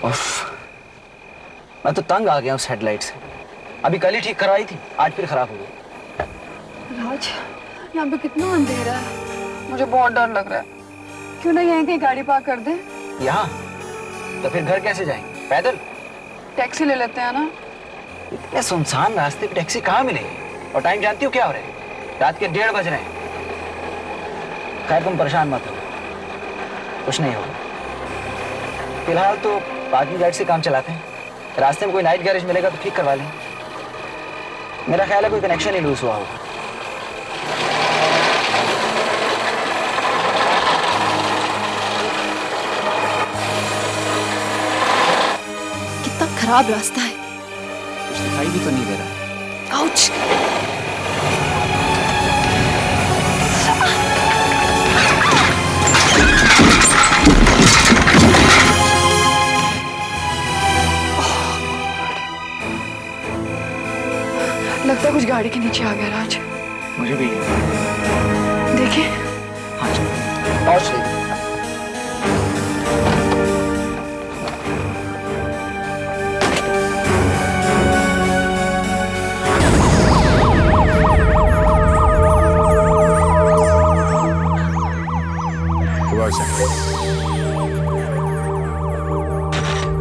उफ, मैं तो तंग आ गया उस हेडलाइट से। अभी कल ही ठीक करवाई थी, आज फिर खराब हो गई। राज, यहाँ पे कितना अंधेरा है, मुझे बहुत डर लग रहा है। क्यों ना यहीं कहीं गाड़ी पार्क कर दें? यहाँ? तो फिर घर कैसे जाएंगे? पैदल? टैक्सी ले लेते हैं ना। इतने सुनसान रास्ते पे टैक्सी कहाँ मिलेगी? और टाइम जानती हो क्या हो रहा है? रात के 1:30 बज रहे हैं। खैर तुम परेशान मत हो, कुछ नहीं होगा। फिलहाल तो पार्किंग लाइट से काम चलाते हैं। रास्ते में कोई नाइट गैरेज मिलेगा तो ठीक करवा लें। मेरा ख्याल है कोई कनेक्शन ही लूज हुआ होगा। कितना खराब रास्ता है। कुछ दिखाई भी तो नहीं दे रहा। आउच! लगता है कुछ गाड़ी के नीचे आ गया राज। मुझे भी देखिए। हाँ चलो, टॉर्च ले।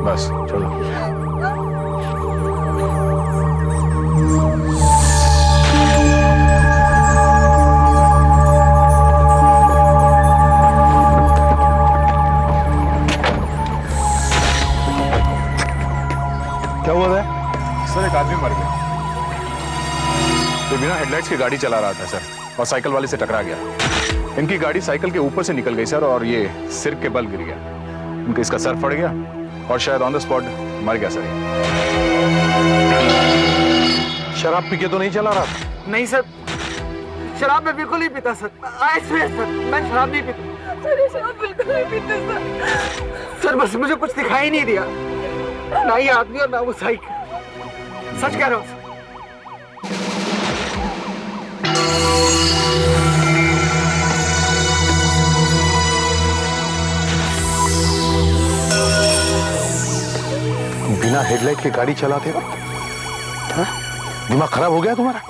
बस चलो। क्या हुआ है सर? एक आदमी मर गया। तो बिना हेडलाइट्स की गाड़ी चला रहा था सर, और साइकिल वाले से टकरा गया। इनकी गाड़ी साइकिल के ऊपर से निकल गई सर, और ये सिर के बल गिर गया। इनका इसका सर फट गया और शायद ऑन द स्पॉट मर गया सर। शराब पी के तो नहीं चला रहा था? नहीं सर, शराब मैं बिल्कुल नहीं पीता सर। आई स्वेयर सर, मैं शराब नहीं पीता। सर, शराब बिल्कुल नहीं पीते सर। सर बस मुझे कुछ दिखाई नहीं दिया, ना ये आदमी और ना वो साइकिल। सच कह रहा हूँ। बिना हेडलाइट के गाड़ी चलाते हो? हाँ? दिमाग खराब हो गया तुम्हारा?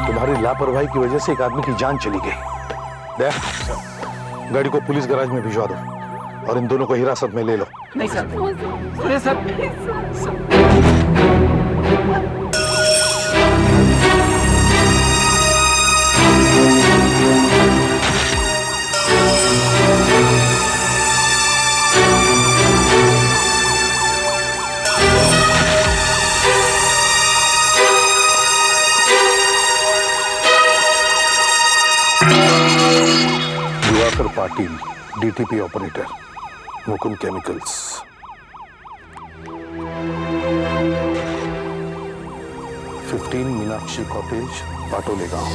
तुम्हारी लापरवाही की वजह से एक आदमी की जान चली गई। देख, गाड़ी को पुलिस गैराज में भिजवा दो और इन दोनों को हिरासत में ले लो। नहीं सर, सुनिए sir. Diwakar Patil, DTP operator, Mukund chemicals. (15) Meenakshi cottage, Patole गांव।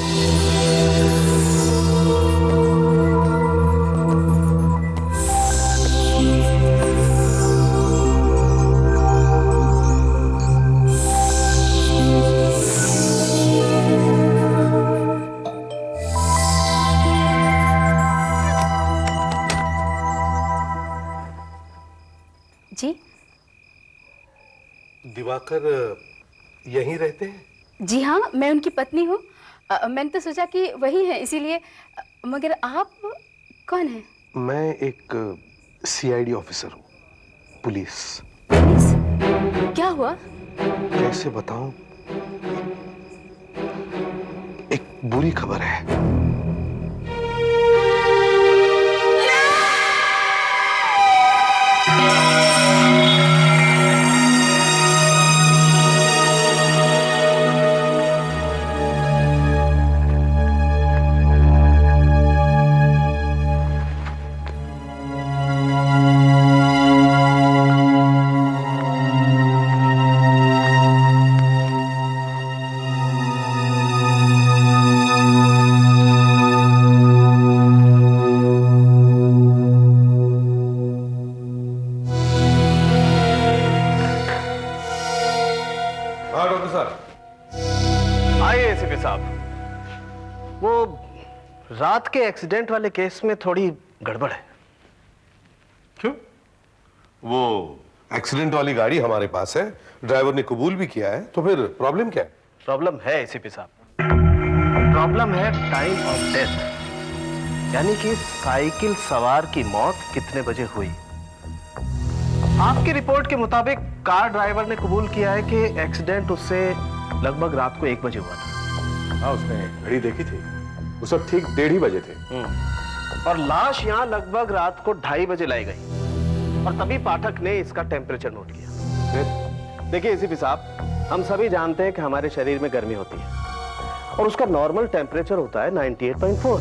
जी दिवाकर यहीं रहते हैं? जी हाँ, मैं उनकी पत्नी हूँ। मैंने तो सोचा कि वही है, इसीलिए। मगर आप कौन हैं? मैं एक सीआईडी ऑफिसर हूँ, पुलिस। पुलिस? क्या हुआ? कैसे बताऊं? एक बुरी खबर है। आइए एसीपी साहब, वो रात के एक्सीडेंट वाले केस में थोड़ी गड़बड़ है। क्यों? वो एक्सीडेंट वाली गाड़ी हमारे पास है, ड्राइवर ने कबूल भी किया है, तो फिर प्रॉब्लम क्या है? प्रॉब्लम है एसीपी साहब, प्रॉब्लम है टाइम ऑफ डेथ, यानी कि साइकिल सवार की मौत कितने बजे हुई। आपकी रिपोर्ट के मुताबिक कार ड्राइवर ने कबूल किया है कि एक्सीडेंट उससे लगभग रात को 1 बजे हुआ था। हाँ, उसने घड़ी देखी थी, उस वक्त ठीक 1:30 बजे थे। और लाश यहाँ लगभग रात को 2:30 बजे लाई गई, और तभी पाठक ने इसका टेम्परेचर नोट किया। देखिए एसीपी साहब, हम सभी जानते हैं कि हमारे शरीर में गर्मी होती है और उसका नॉर्मल टेम्परेचर होता है 98.4।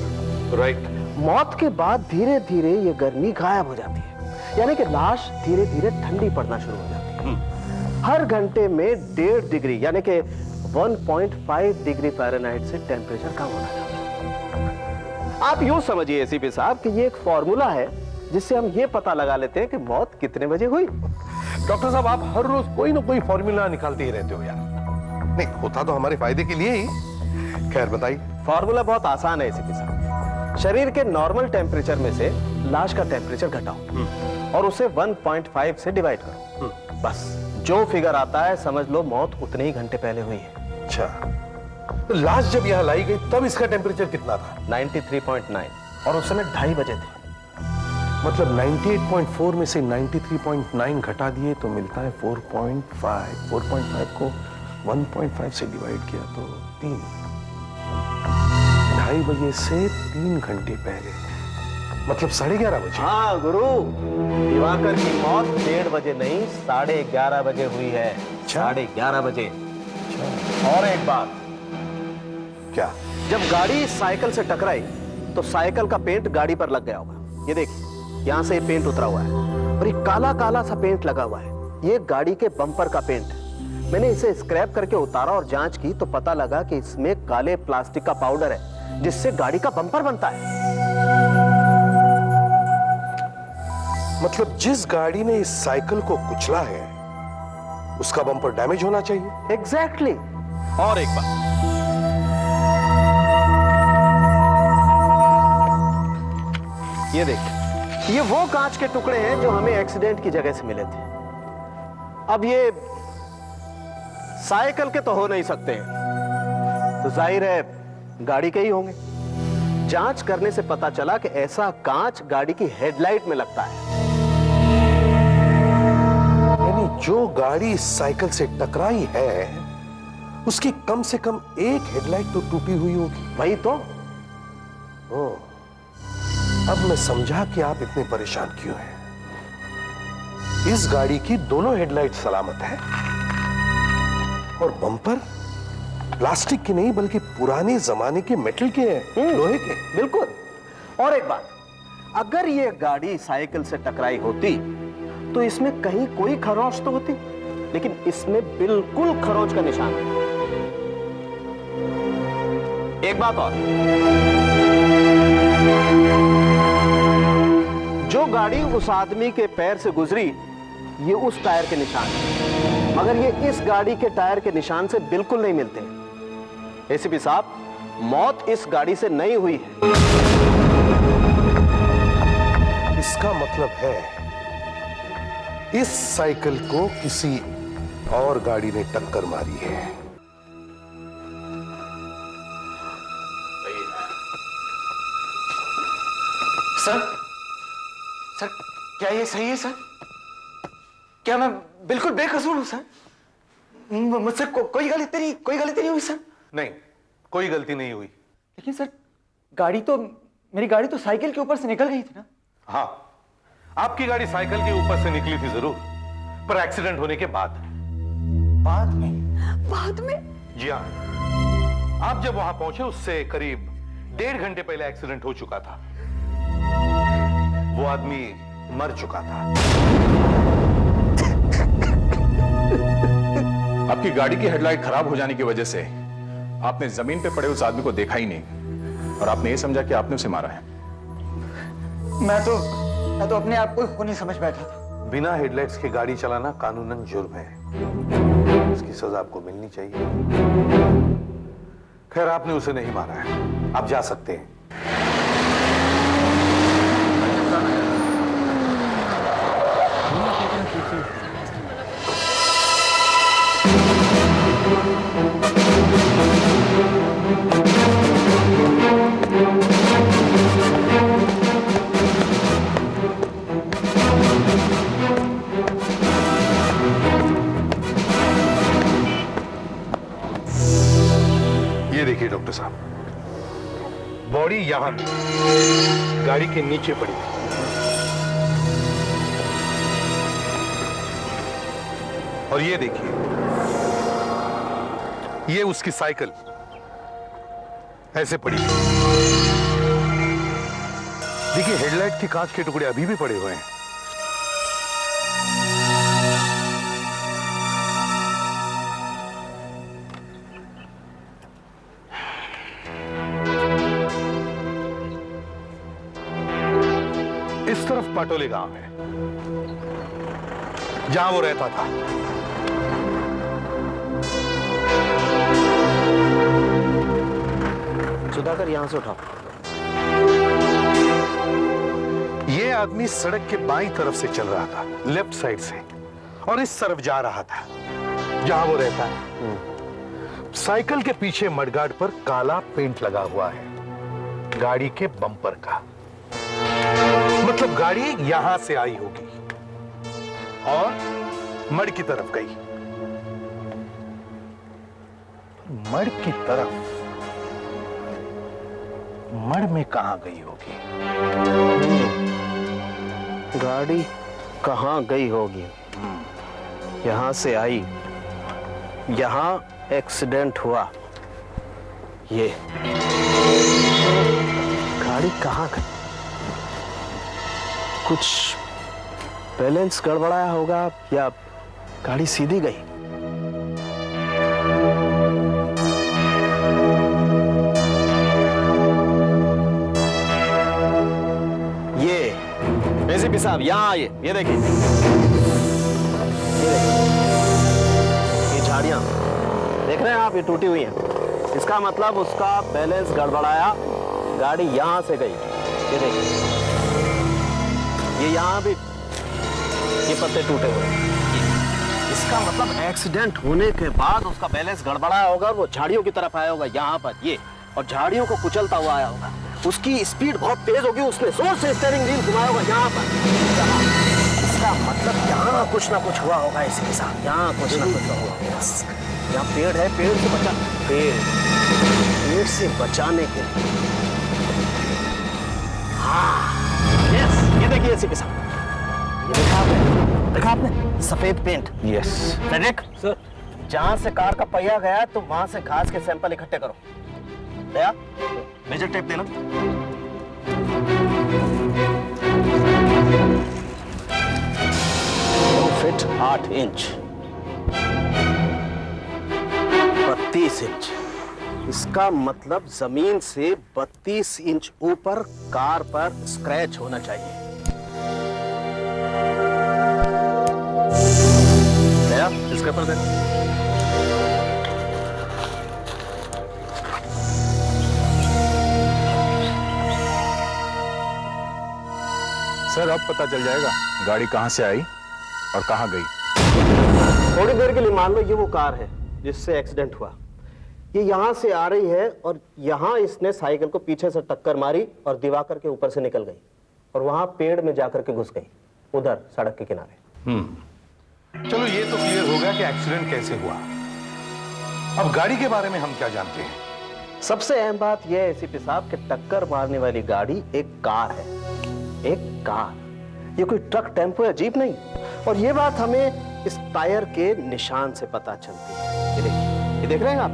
राइट। मौत के बाद धीरे धीरे ये गर्मी गायब हो जाती है, यानी कि लाश धीरे धीरे ठंडी पड़ना शुरू हो जाती है। हर घंटे में 1.5 डिग्री यानी कि 1.5 डिग्री फ़ारेनहाइट से टेम्परेचर कम होता जाता है। आप यूं समझिए एसीपी साहब कि ये एक फॉर्मूला है जिससे हम ये पता लगा लेते हैं कि मौत कितने बजे हुई। डॉक्टर साहब, आप हर रोज कोई ना कोई फॉर्मूला निकालते ही रहते हो यार। नहीं, होता तो हमारे फायदे के लिए ही। खैर बताइए। फॉर्मूला बहुत आसान है एसीपी साहब। शरीर के नॉर्मल टेम्परेचर में से लाश का टेम्परेचर घटाओ और उसे 1.5 से डिवाइड करो। बस जो फिगर आता है समझ लो मौत उतने ही घंटे पहले हुई है। अच्छा, तो लाश जब यहाँ लाई गई तब इसका टेम्परेचर कितना था? 93.9, और उस समय 2:30 बजे थे। मतलब 98.4 में से 93.9 घटा दिए तो मिलता है 4.5। 4.5 को 1.5 से डिवाइड किया तो 3। 2:30 बजे से 3 घंटे पहले, मतलब 11:30 बजे। हाँ गुरु, दिवाकर की मौत 1:30 बजे नहीं 11:30 बजे हुई है। 11:30 बजे। और एक बात, क्या? जब गाड़ी साइकिल से टकराई तो साइकिल का पेंट गाड़ी पर लग गया होगा। ये देखिए, यहाँ से ये पेंट उतरा हुआ है और ये काला काला सा पेंट लगा हुआ है। ये गाड़ी के बम्पर का पेंट है। मैंने इसे स्क्रैप करके उतारा और जांच की तो पता लगा कि इसमें काले प्लास्टिक का पाउडर है जिससे गाड़ी का बम्पर बनता है। मतलब जिस गाड़ी ने इस साइकिल को कुचला है उसका बम्पर डैमेज होना चाहिए। एग्जैक्टली। और एक बात, ये देखिए, ये वो कांच के टुकड़े हैं जो हमें एक्सीडेंट की जगह से मिले थे। अब ये साइकिल के तो हो नहीं सकते, तो जाहिर है गाड़ी के ही होंगे। जांच करने से पता चला कि ऐसा कांच गाड़ी की हेडलाइट में लगता है। यानी जो गाड़ी इस साइकिल से टकराई है उसकी कम से कम एक हेडलाइट तो टूटी हुई होगी। वही तो। ओह, अब मैं समझा कि आप इतने परेशान क्यों हैं। इस गाड़ी की दोनों हेडलाइट सलामत है और बम्पर प्लास्टिक के नहीं बल्कि पुराने जमाने के मेटल के हैं, लोहे के। बिल्कुल। और एक बात, अगर ये गाड़ी साइकिल से टकराई होती तो इसमें कहीं कोई खरोंच तो होती, लेकिन इसमें बिल्कुल खरोंच का निशान है। एक बात और, जो गाड़ी उस आदमी के पैर से गुजरी ये उस टायर के निशान है, मगर ये इस गाड़ी के टायर के निशान से बिल्कुल नहीं मिलते। एसीपी साहब, मौत इस गाड़ी से नहीं हुई है। इसका मतलब है इस साइकिल को किसी और गाड़ी ने टक्कर मारी है। सर, क्या ये सही है सर? क्या मैं बिल्कुल बेकसूर हूं सर? मुझसे कोई गलती नहीं हुई सर। नहीं, कोई गलती नहीं हुई। लेकिन सर, मेरी गाड़ी तो साइकिल के ऊपर से निकल गई थी ना? हाँ, आपकी गाड़ी साइकिल के ऊपर से निकली थी जरूर, पर एक्सीडेंट होने के बाद। बाद में? जी हाँ, आप जब वहां पहुंचे उससे करीब 1.5 घंटे पहले एक्सीडेंट हो चुका था। वो आदमी मर चुका था। आपकी गाड़ी की हेडलाइट खराब हो जाने की वजह से आपने जमीन पे पड़े उस आदमी को देखा ही नहीं और आपने ये समझा कि आपने उसे मारा है। मैं तो अपने आप को खूनी समझ बैठा था। बिना हेडलाइट्स के गाड़ी चलाना कानूनन जुर्म है। इसकी सजा आपको मिलनी चाहिए। खैर, आपने उसे नहीं मारा है, आप जा सकते हैं। ये देखिए डॉक्टर साहब, बॉडी यहां पे गाड़ी के नीचे पड़ी थी। और ये देखिए, ये उसकी साइकिल ऐसे पड़ी थी। देखिए, हेडलाइट के कांच के टुकड़े अभी भी पड़े हुए हैं। इस तरफ पाटोले गांव है, जहां वो रहता था। सुधाकर, यहां से उठाओ। ये आदमी सड़क के बाईं तरफ से चल रहा था, लेफ्ट साइड से, और इस तरफ जा रहा था जहां वो रहता है। साइकिल के पीछे मडगार्ड पर काला पेंट लगा हुआ है, गाड़ी के बम्पर का। मतलब गाड़ी यहां से आई होगी और मड की तरफ गई। मड की तरफ, मड में कहां गई होगी? गाड़ी कहां गई होगी? यहां से आई, यहां एक्सीडेंट हुआ। ये गाड़ी कहां गई? कुछ बैलेंस गड़बड़ाया होगा या गाड़ी सीधी गई। ये एसीपी साहब, यहां आइए। ये देखिए, ये झाड़ियां देख रहे हैं आप, ये टूटी हुई हैं। इसका मतलब उसका बैलेंस गड़बड़ाया, गाड़ी यहां से गई। ये देखिए, ये यहां भी ये पत्ते टूटे हुए हैं। इसका मतलब एक्सीडेंट होने के बाद उसका बैलेंस गड़बड़ाया होगा, वो झाड़ियों की तरफ आया होगा यहां पर, ये, और झाड़ियों को कुचलता हुआ आया होगा। उसकी स्पीड बहुत तेज होगी, उसने जोर से स्टीयरिंग व्हील घुमाया होगा यहां पर। इसका मतलब यहां कुछ ना कुछ हुआ होगा इसके साथ, यहां कुछ ना कुछ हुआ होगा। बस यहाँ पेड़ है, पेड़ से बचा, पेड़ से बचाने के लिए। हाँ, यस, ये देखिए एसीपी साहब, ये देखा आपने सफेद पेंट। यस फ्रेडरिक सर, जहां से कार का पहिया गया तो वहां से घास के सैंपल इकट्ठे करो। दया, मेजर टेप देना। Fit 8 inch, 32 inch. इसका मतलब जमीन से 32 इंच ऊपर कार पर स्क्रैच होना चाहिए। दया, इसके ऊपर देना। सर, अब पता चल जाएगा गाड़ी कहां से आई और कहां गई। थोड़ी देर के लिए मान लो ये वो कार है जिससे एक्सीडेंट हुआ। ये यहां से आ रही है और यहां इसने साइकिल को पीछे से टक्कर मारी और दिवाकर के ऊपर से निकल गई और वहां पेड़ में जाकर के घुस गई, उधर सड़क के किनारे। चलो, ये तो क्लियर हो गया कि एक्सीडेंट कैसे हुआ। अब गाड़ी के बारे में हम क्या जानते हैं? सबसे अहम बात यह है एसीपी साहब कि टक्कर मारने वाली गाड़ी एक कार है, एक कार। ये कोई ट्रक, टेम्पो या जीप नहीं। और ये बात हमें इस टायर के निशान से पता चलती है। ये देखिए, ये देख रहे हैं आप,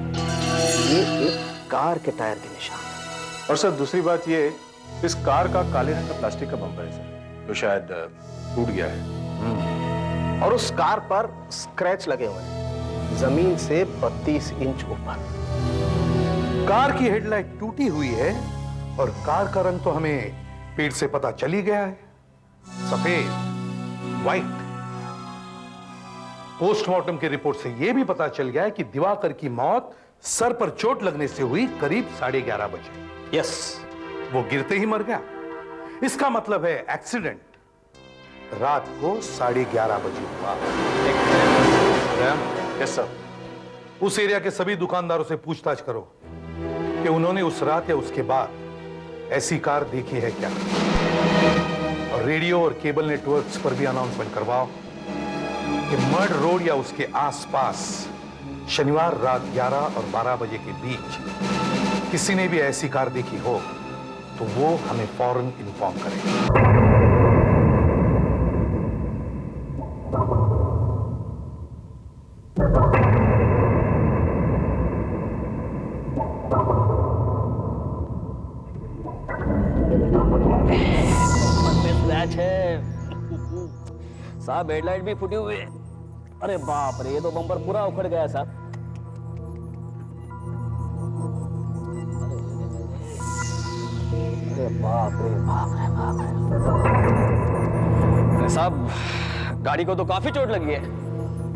ये एक कार के टायर के निशान। और सर, दूसरी बात ये, इस कार का काले रंग का प्लास्टिक का बम्पर है सर, जो शायद टूट गया है। और उस कार पर स्क्रैच लगे हुए हैं, जमीन से 32 इंच ऊपर। कार की हेडलाइट टूटी हुई है और कार का रंग तो हमें पेड़ से पता चल ही गया है, सफेद, व्हाइट। पोस्टमार्टम की रिपोर्ट से यह भी पता चल गया है कि दिवाकर की मौत सर पर चोट लगने से हुई करीब 11:30 बजे। यस। वो गिरते ही मर गया। इसका मतलब है एक्सीडेंट रात को 11:30 बजे हुआ। Yes sir. उस एरिया के सभी दुकानदारों से पूछताछ करो कि उन्होंने उस रात या उसके बाद ऐसी कार देखी है क्या, और रेडियो और केबल नेटवर्क्स पर भी अनाउंसमेंट करवाओ कि मड रोड या उसके आसपास शनिवार रात 11 और 12 बजे के बीच किसी ने भी ऐसी कार देखी हो तो वो हमें फौरन इन्फॉर्म करें। साहब हेडलाइट भी फूटी हुई है। अरे बाप रे, ये तो बम्पर पूरा उखड़ गया साहब। अरे बाप रे बाप रे बाप रे। अरे साहब, गाड़ी को तो काफी चोट लगी है।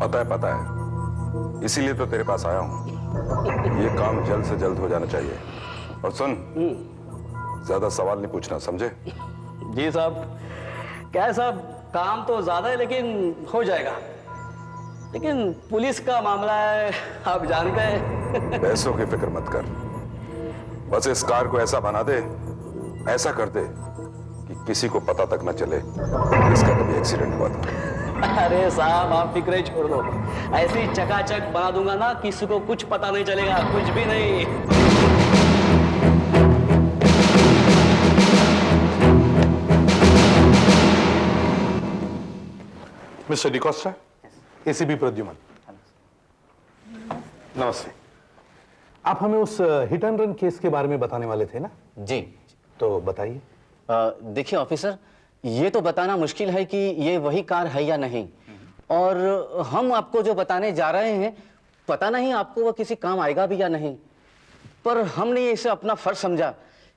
पता है, इसीलिए तो तेरे पास आया हूं। ये काम जल्द से जल्द हो जाना चाहिए। और सुन, ज्यादा सवाल नहीं पूछना, समझे? जी साहब। क्या है साहब, काम तो ज्यादा है लेकिन हो जाएगा। लेकिन पुलिस का मामला है, आप जानते हैं। पैसों की फिक्र मत कर, बस इस कार को ऐसा बना दे, ऐसा कर दे कि किसी को पता तक न चले कि इसका कभी एक्सीडेंट हुआ था। अरे साहब, आप फिक्र ही छोड़ दो। ऐसी चकाचक बना दूंगा ना, किसी को कुछ पता नहीं चलेगा, कुछ भी नहीं। Mister D'Costa, ACP Pradyuman. नमस्ते। आप हमें उस हिट एंड रन केस के बारे में बताने वाले थे ना? जी। तो बताइए। देखिए ऑफिसर, ये तो बताना मुश्किल है कि ये वही कार है या नहीं, और हम आपको जो बताने जा रहे हैं पता नहीं आपको वो किसी काम आएगा भी या नहीं, पर हमने इसे अपना फर्ज समझा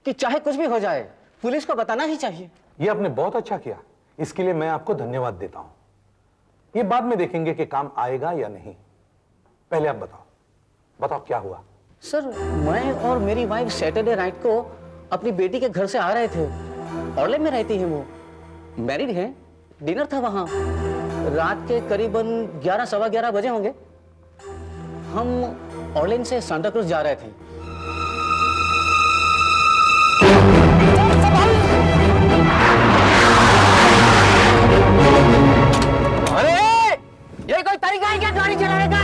कि चाहे कुछ भी हो जाए पुलिस को बताना ही चाहिए। ये आपने बहुत अच्छा किया, इसके लिए मैं आपको धन्यवाद देता हूं। ये बाद में देखेंगे कि काम आएगा या नहीं। पहले आप बताओ क्या हुआ? सर, मैं और मेरी वाइफ सैटरडे नाइट को अपनी बेटी के घर से आ रहे थे। ऑर्ले में रहती है वो, मैरिड है। डिनर था वहां, रात के करीबन 11 सवा 11 बजे होंगे। हम ऑर्लेन से सांता क्रूज जा रहे थे। अरे, ये कोई तरीका है क्या गाड़ी चलाने का?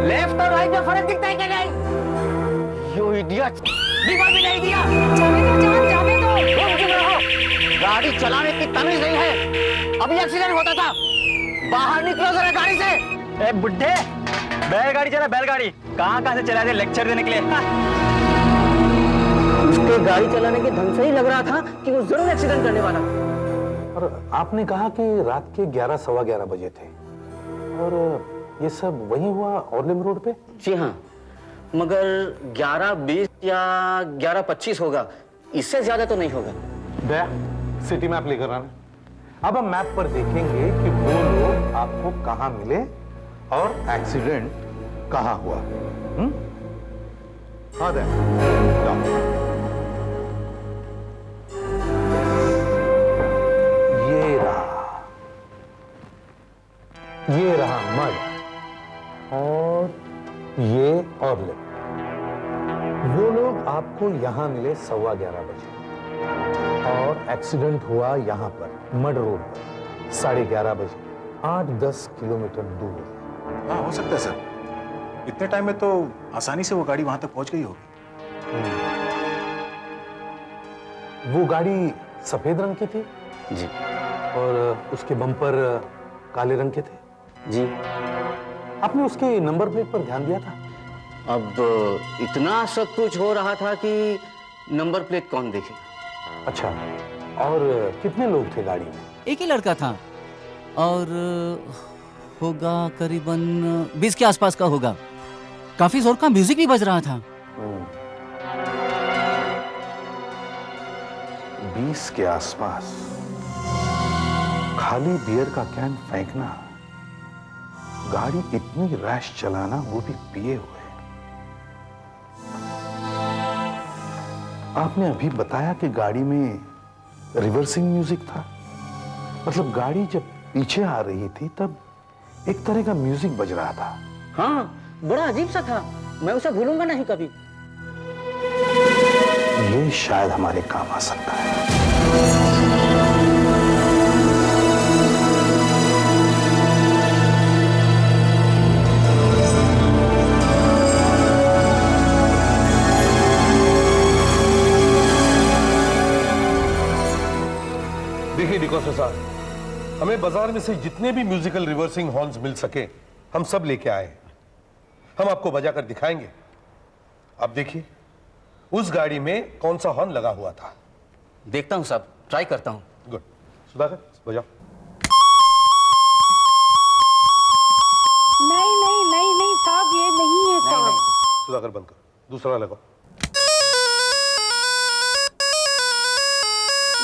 लेफ्ट और राइट में फर्क दिखता है क्या नहीं? यू इडियट, दिखा भी नहीं दिया। जाने दो। तुम चुप रहो। गाड़ी चलाने की तमीज नहीं है। अभी एक्सीडेंट होता था। बाहर निकलो जरा गाड़ी से। ए बुड्ढे, बैलगाड़ी चला, बैलगाड़ी। कहाँ से चला दे लेक्चर देने के लिए? उसके गाड़ी चलाने के ढंग से ही लग रहा था कि वो जरूर एक्सीडेंट करने वाला। और आपने कहा कि रात के 11 सवा 11 बजे थे, और ये सब वही हुआ ऑर्लिम रोड पे? जी हाँ, मगर 11:20 या 11:25 होगा, इससे ज्यादा तो नहीं होगा। दया, सिटी मैप लेकर आना। अब हम मैप पर देखेंगे कि वो लोग आपको कहां मिले और एक्सीडेंट कहां हुआ। हाँ दया, जाओ। ये रहा मड, और ये ऑर्लिम। वो लोग आपको यहां मिले 11:15 बजे, और एक्सीडेंट हुआ यहां पर मड रोड पर 11:30 बजे, 8-10 किलोमीटर दूर। हाँ, हो सकता है सर। इतने टाइम में तो आसानी से वो गाड़ी वहां तक पहुंच गई होगी। वो गाड़ी सफेद रंग की थी जी। और उसके बम्पर काले रंग के थे जी। आपने उसके नंबर प्लेट पर ध्यान दिया था? अब इतना सब कुछ हो रहा था कि नंबर प्लेट कौन देखे। अच्छा, और कितने लोग थे गाड़ी में? एक ही लड़का था, और होगा करीबन 20 के आसपास का होगा। काफी जोर का म्यूजिक भी बज रहा था। 20 के आसपास खाली बियर का कैन फेंकना गाड़ी इतनी रैश चलाना, वो भी पिए हुए। आपने अभी बताया कि गाड़ी में रिवर्सिंग म्यूजिक था। मतलब गाड़ी जब पीछे आ रही थी तब एक तरह का म्यूजिक बज रहा था। हाँ, बड़ा अजीब सा था, मैं उसे भूलूंगा नहीं कभी। ये शायद हमारे काम आ सकता है। देखिए डिकोस्टा साहब, हमें बाजार में से जितने भी म्यूजिकल रिवर्सिंग हॉर्न्स मिल सके हम सब लेके आए हैं। हम आपको बजाकर दिखाएंगे। आप देखिए उस गाड़ी में कौन सा हॉर्न लगा हुआ था। देखता हूँ साहब, ट्राई करता हूँ। गुड, सुधाकर बजाओ। नहीं नहीं नहीं नहीं साहब, ये नहीं है साहब। सुधाकर बंद कर, दूसरा लगाओ।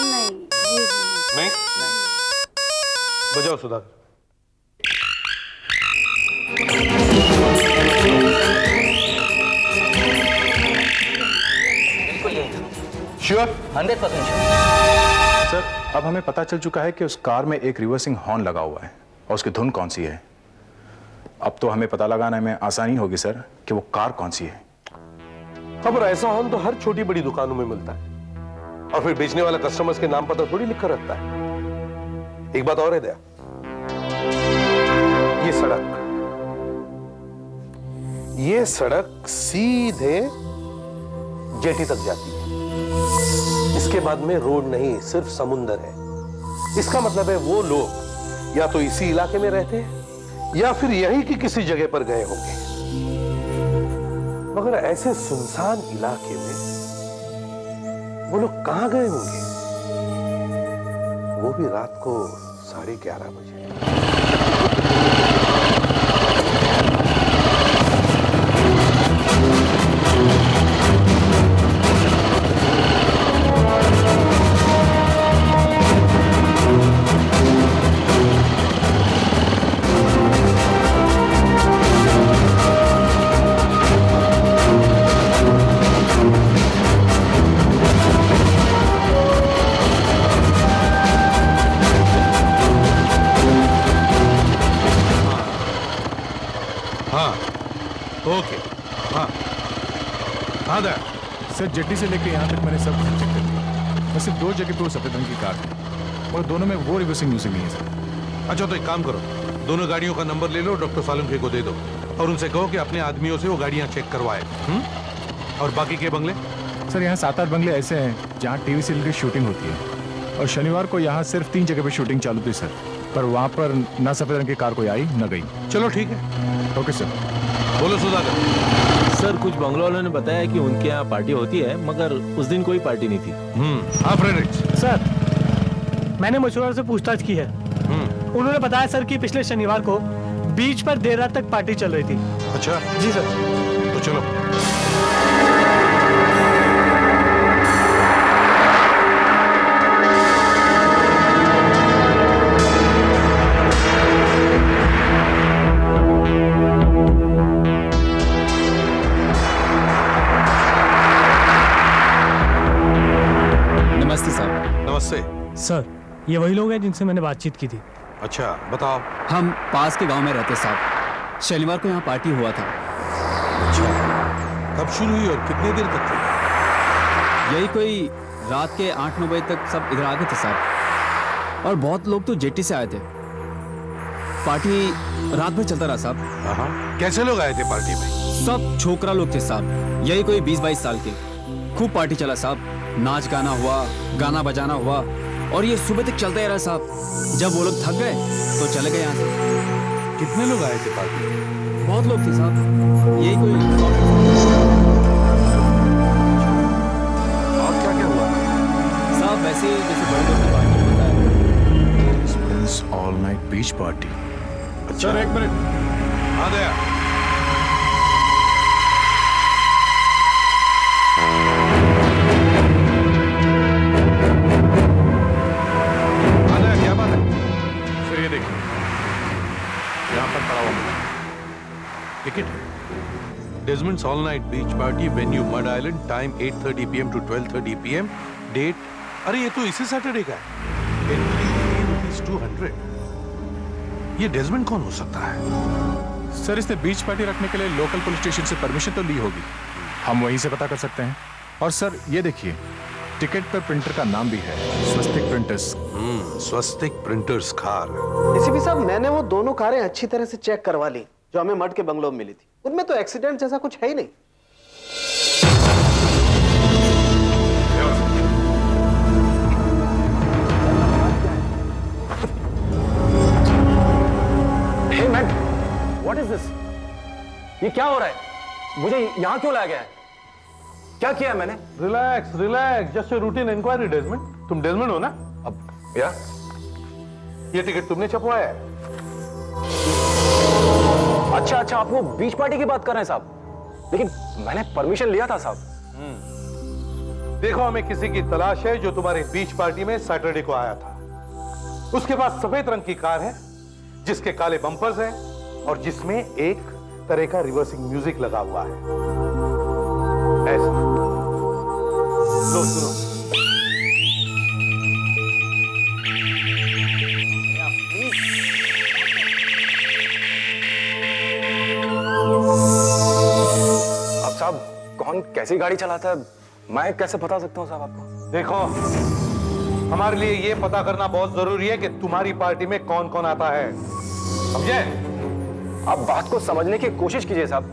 नहीं, ये नहीं बजाओ सुधाकर। बिल्कुल यही था, श्योर? 100% श्योर। सर, अब हमें पता चल चुका है कि उस कार में एक रिवर्सिंग हॉर्न लगा हुआ है और उसकी धुन कौन सी है। अब तो हमें पता लगाने में आसानी होगी सर कि वो कार कौन सी है। खबर ऐसा हॉर्न तो हर छोटी बड़ी दुकानों में मिलता है और फिर बेचने वाला कस्टमर्स के नाम पता थोड़ी लिख कर रखता है। एक बात और है दया, ये सड़क सीधे जेटी तक जाती है। इसके बाद में रोड नहीं, सिर्फ समुंदर है। इसका मतलब है वो लोग या तो इसी इलाके में रहते हैं या फिर यहीं की किसी जगह पर गए होंगे। मगर ऐसे सुनसान इलाके में वो लोग कहां गए होंगे, वो भी रात को 11:30 बजे। सर, जेट्टी से लेकर यहाँ तक मैंने सब चेक कर लिया। बस सिर्फ 2 जगह पे वो सफेद रंग की कार है और दोनों में वो रिवर्सिंग म्यूजिक नहीं है सर। अच्छा तो एक काम करो, दोनों गाड़ियों का नंबर ले लो, डॉक्टर सालुंखे को दे दो और उनसे कहो कि अपने आदमियों से वो गाड़ियां चेक करवाए। और बाकी के बंगले? सर, यहाँ 7-8 बंगले ऐसे हैं जहाँ टीवी सीरियल की शूटिंग होती है और शनिवार को यहाँ सिर्फ 3 जगह पे शूटिंग चालू थी सर, पर वहाँ पर ना सफेद रंग की कार कोई आई न गई। चलो ठीक है। Okay sir. बोलो सुधाकर। सर, कुछ बंगलों वालों ने बताया कि उनके यहाँ पार्टी होती है, मगर उस दिन कोई पार्टी नहीं थी। हाँ फ्रेडरिक्स। सर, मैंने मशहूर से पूछताछ की है। उन्होंने बताया सर कि पिछले शनिवार को बीच पर देर रात तक पार्टी चल रही थी। अच्छा जी सर। तो चलो। नमस्ते साहब। नमस्ते सर, ये वही लोग हैं जिनसे मैंने बातचीत की थी। अच्छा बताओ। हम पास के गांव में रहते साहब, शनिवार को यहाँ पार्टी हुआ था। अच्छा, कब शुरू हुई और कितनी देर तक थी? यही कोई रात के 8-9 बजे तक सब इधर आ गए थे साहब, और बहुत लोग तो जेटी से आए थे। पार्टी रात भर चलता रहा साहब। कैसे लोग आए थे पार्टी में? सब छोकरा लोग थे साहब, यही कोई 20-22 साल के। खूब पार्टी चला साहब, नाच गाना हुआ, गाना बजाना हुआ, और ये सुबह तक चलता ही रहा साहब। जब वो लोग थक गए तो चले गए यहाँ से। कितने लोग आए थे पार्टी में? बहुत लोग थे साहब, यही कोई। और क्या क्या हुआ साहब? वैसे जैसे बड़े लोग की पार्टी होता है। ऑल नाइट बीच पार्टी। सर एक मिनट। हाँ दया। फिर ये देखिए, यहाँ पर पड़ा हुआ Caliban's all-night beach party, venue Mud Island, time 8:30 p.m. to 12:30 p.m. Date, अरे ये तो इसी सैटरडे का है। Entry ₹200। ये डेजमंड कौन हो सकता है? सर इसने बीच पार्टी रखने के लिए लोकल पुलिस स्टेशन से परमिशन तो ली होगी, हम वहीं से पता कर सकते हैं। और सर ये देखिए, टिकट पर प्रिंटर का नाम भी है, स्वस्तिक प्रिंटर्स। स्वस्तिक प्रिंटर्स कार। एसीपी साहब, मैंने वो दोनों कारें अच्छी तरह से चेक करवा ली जो हमें मड के बंगलों में मिली थी। उनमें तो एक्सीडेंट जैसा कुछ है ही नहीं। Hey man, what is this? ये क्या हो रहा है? मुझे यहाँ क्यों लाया गया है? क्या किया मैंने? Relax relax, just routine inquiry Desmond. तुम डेजमंड हो ना? अब या? ये टिकट तुमने छपवाया है? अच्छा, आप वो बीच पार्टी की बात कर रहे हैं साहब, लेकिन मैंने परमिशन लिया था साहब। देखो, हमें किसी की तलाश है जो तुम्हारे बीच पार्टी में सैटरडे को आया था। उसके पास सफेद रंग की कार है जिसके काले बम्पर्स हैं और जिसमें एक तरह का रिवर्सिंग म्यूजिक लगा हुआ है। ऐसा लो सुनो। अब साहब, कौन कैसी गाड़ी चलाता है मैं कैसे बता सकता हूँ साहब आपको? देखो, हमारे लिए ये पता करना बहुत जरूरी है कि तुम्हारी पार्टी में कौन कौन आता है, समझे? आप बात को समझने की कोशिश कीजिए साहब।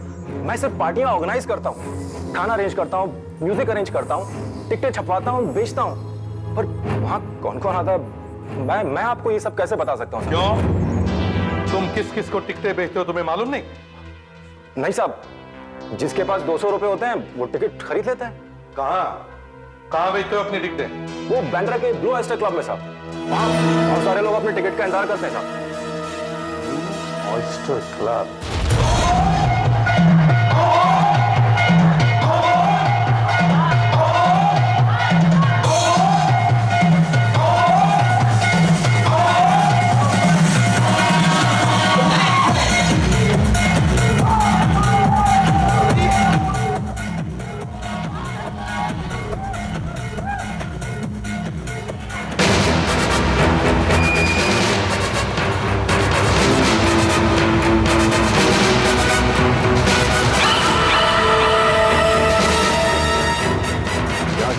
मैं सिर्फ पार्टियां ऑर्गेनाइज करता हूँ, खाना अरेंज करता हूँ, म्यूजिक अरेंज करता हूँ, टिकटें छपवाता हूँ, बेचता हूँ, पर वहाँ कौन कौन आता है मैं आपको ये सब कैसे बता सकता हूँ? क्यों? तुम किस किस को टिकटें बेचते हो तुम्हें मालूम नहीं? नहीं साहब, जिसके पास 200 रुपए होते हैं वो टिकट खरीद लेता है। कहाँ बेचते हो अपनी टिकटें? वो बांद्रा के ब्लू ऑयस्टर क्लब में साहब। वहाँ बहुत सारे लोग अपने टिकट का इंतजार करते हैं साहब। Oyster club.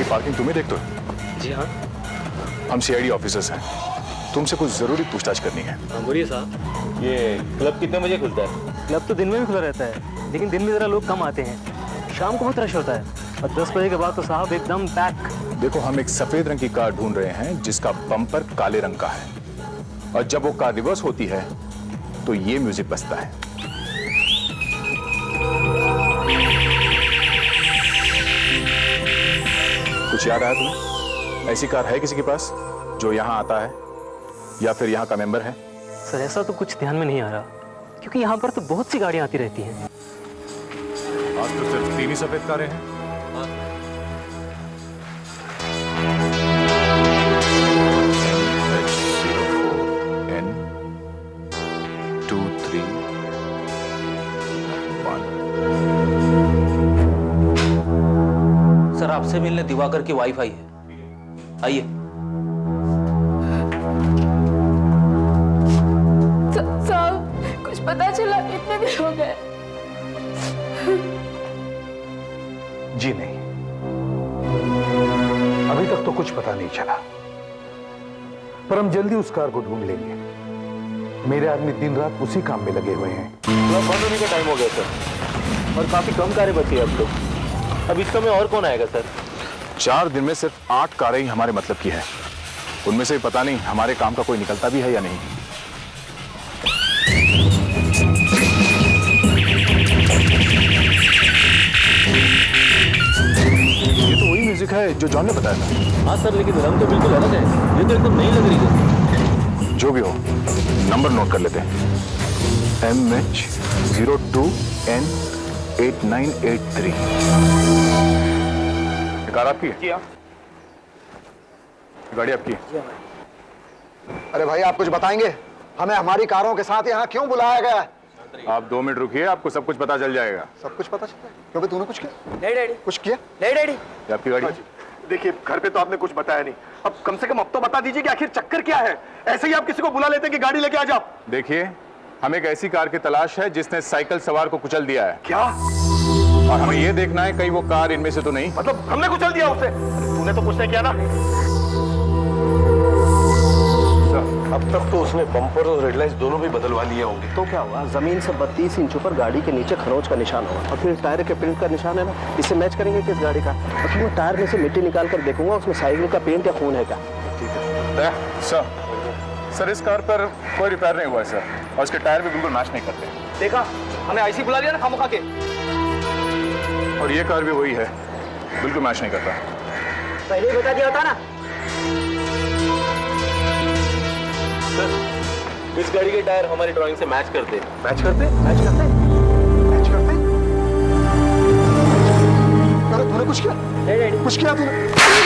पार्किंग तुम्हें देखते हो? जी हाँ। हम सीआईडी ऑफिसर्स हैं, तुमसे कुछ जरूरी पूछताछ करनी है। बोलिए साहब। ये क्लब कितने बजे खुलता है? क्लब तो दिन में भी खुला रहता है, लेकिन दिन में जरा लोग कम आते हैं। शाम को बहुत रश होता है और 10 बजे के बाद तो साहब एकदम पैक। देखो, हम एक सफेद रंग की कार ढूंढ रहे हैं जिसका बम्पर काले रंग का है, और जब वो कार रिवर्स होती है तो ये म्यूजिक बजता है। कुछ याद आया तुम्हें? ऐसी कार है किसी के पास जो यहाँ आता है या फिर यहाँ का मेंबर है? सर ऐसा तो कुछ ध्यान में नहीं आ रहा, क्योंकि यहाँ पर तो बहुत सी गाड़ियाँ आती रहती हैं। आज तो सिर्फ 3 ही सफेद कारें हैं। सर आपसे मिलने दिवाकर की वाईफाई है, आइए। साहब कुछ पता चला? इतने दिन हो गए। जी नहीं, अभी तक तो कुछ पता नहीं चला, पर हम जल्दी उस कार को ढूंढ लेंगे। मेरे आदमी दिन रात उसी काम में लगे हुए हैं। क्लब बंद होने का टाइम हो गया सर, और काफी कम कारें बची है अब तो। अब इस समय और कौन आएगा सर? 4 दिन में सिर्फ 8 कारें ही हमारे मतलब की है, उनमें से पता नहीं हमारे काम का कोई निकलता भी है या नहीं। ये तो वही म्यूजिक है जो जॉन ने बताया था। हाँ सर, लेकिन रंग तो बिल्कुल अलग है, ये तो एकदम नई लग रही है। जो भी हो, नंबर नोट कर लेते हैं। MH02N8983। कार आपकी है? गाड़ी आपकी है? अरे भाई, आप कुछ बताएंगे? हमें हमारी कारों के साथ यहाँ क्यों बुलाया गया? आप 2 मिनट रुकिए, आपको सब कुछ पता चल जाएगा। सब कुछ पता चला? क्यों भाई, तूने कुछ किया? नहीं डैडी। कुछ किया? नहीं डैडी। ये आपकी गाड़ी? देखिए, घर पे तो आपने कुछ बताया नहीं, अब कम से कम अब तो बता दीजिए कि आखिर चक्कर क्या है। ऐसे ही आप किसी को बुला लेते हैं कि गाड़ी लेके आ जाओ। देखिए, हमें एक ऐसी कार की तलाश है जिसने साइकिल सवार को कुचल दिया है। क्या? और हमें ये देखना है कहीं वो कार इनमें से तो नहीं। मतलब हमने कुचल दिया उसे? तूने तो कुछ नहीं किया ना? अब तक तो उसने बम्पर और रेडलाइट्स दोनों भी बदलवा लिए होंगे। तो क्या हुआ, जमीन से 32 इंच ऊपर गाड़ी के नीचे खरोंच का निशान होगा, और फिर टायर के प्रिंट का निशान है ना, इसे मैच करेंगे किस गाड़ी का? और फिर मैं टायर में से मिट्टी निकाल कर देखूंगा उसमें साइकिल का पेंट या खून है क्या। ठीक है सर, इस कार पर कोई रिपेयर नहीं हुआ है सर, और इसके टायर भी बिल्कुल मैच नहीं करते। देखा, हमें आईसी बुला लिया ना खामखा के। और ये कार भी वही है, बिल्कुल मैच नहीं करता। पहले ही बता दिया होता ना। इस गाड़ी के टायर हमारी ड्राइंग से मैच करते। मैच करते? तूने कुछ किया? कुछ किया तूने?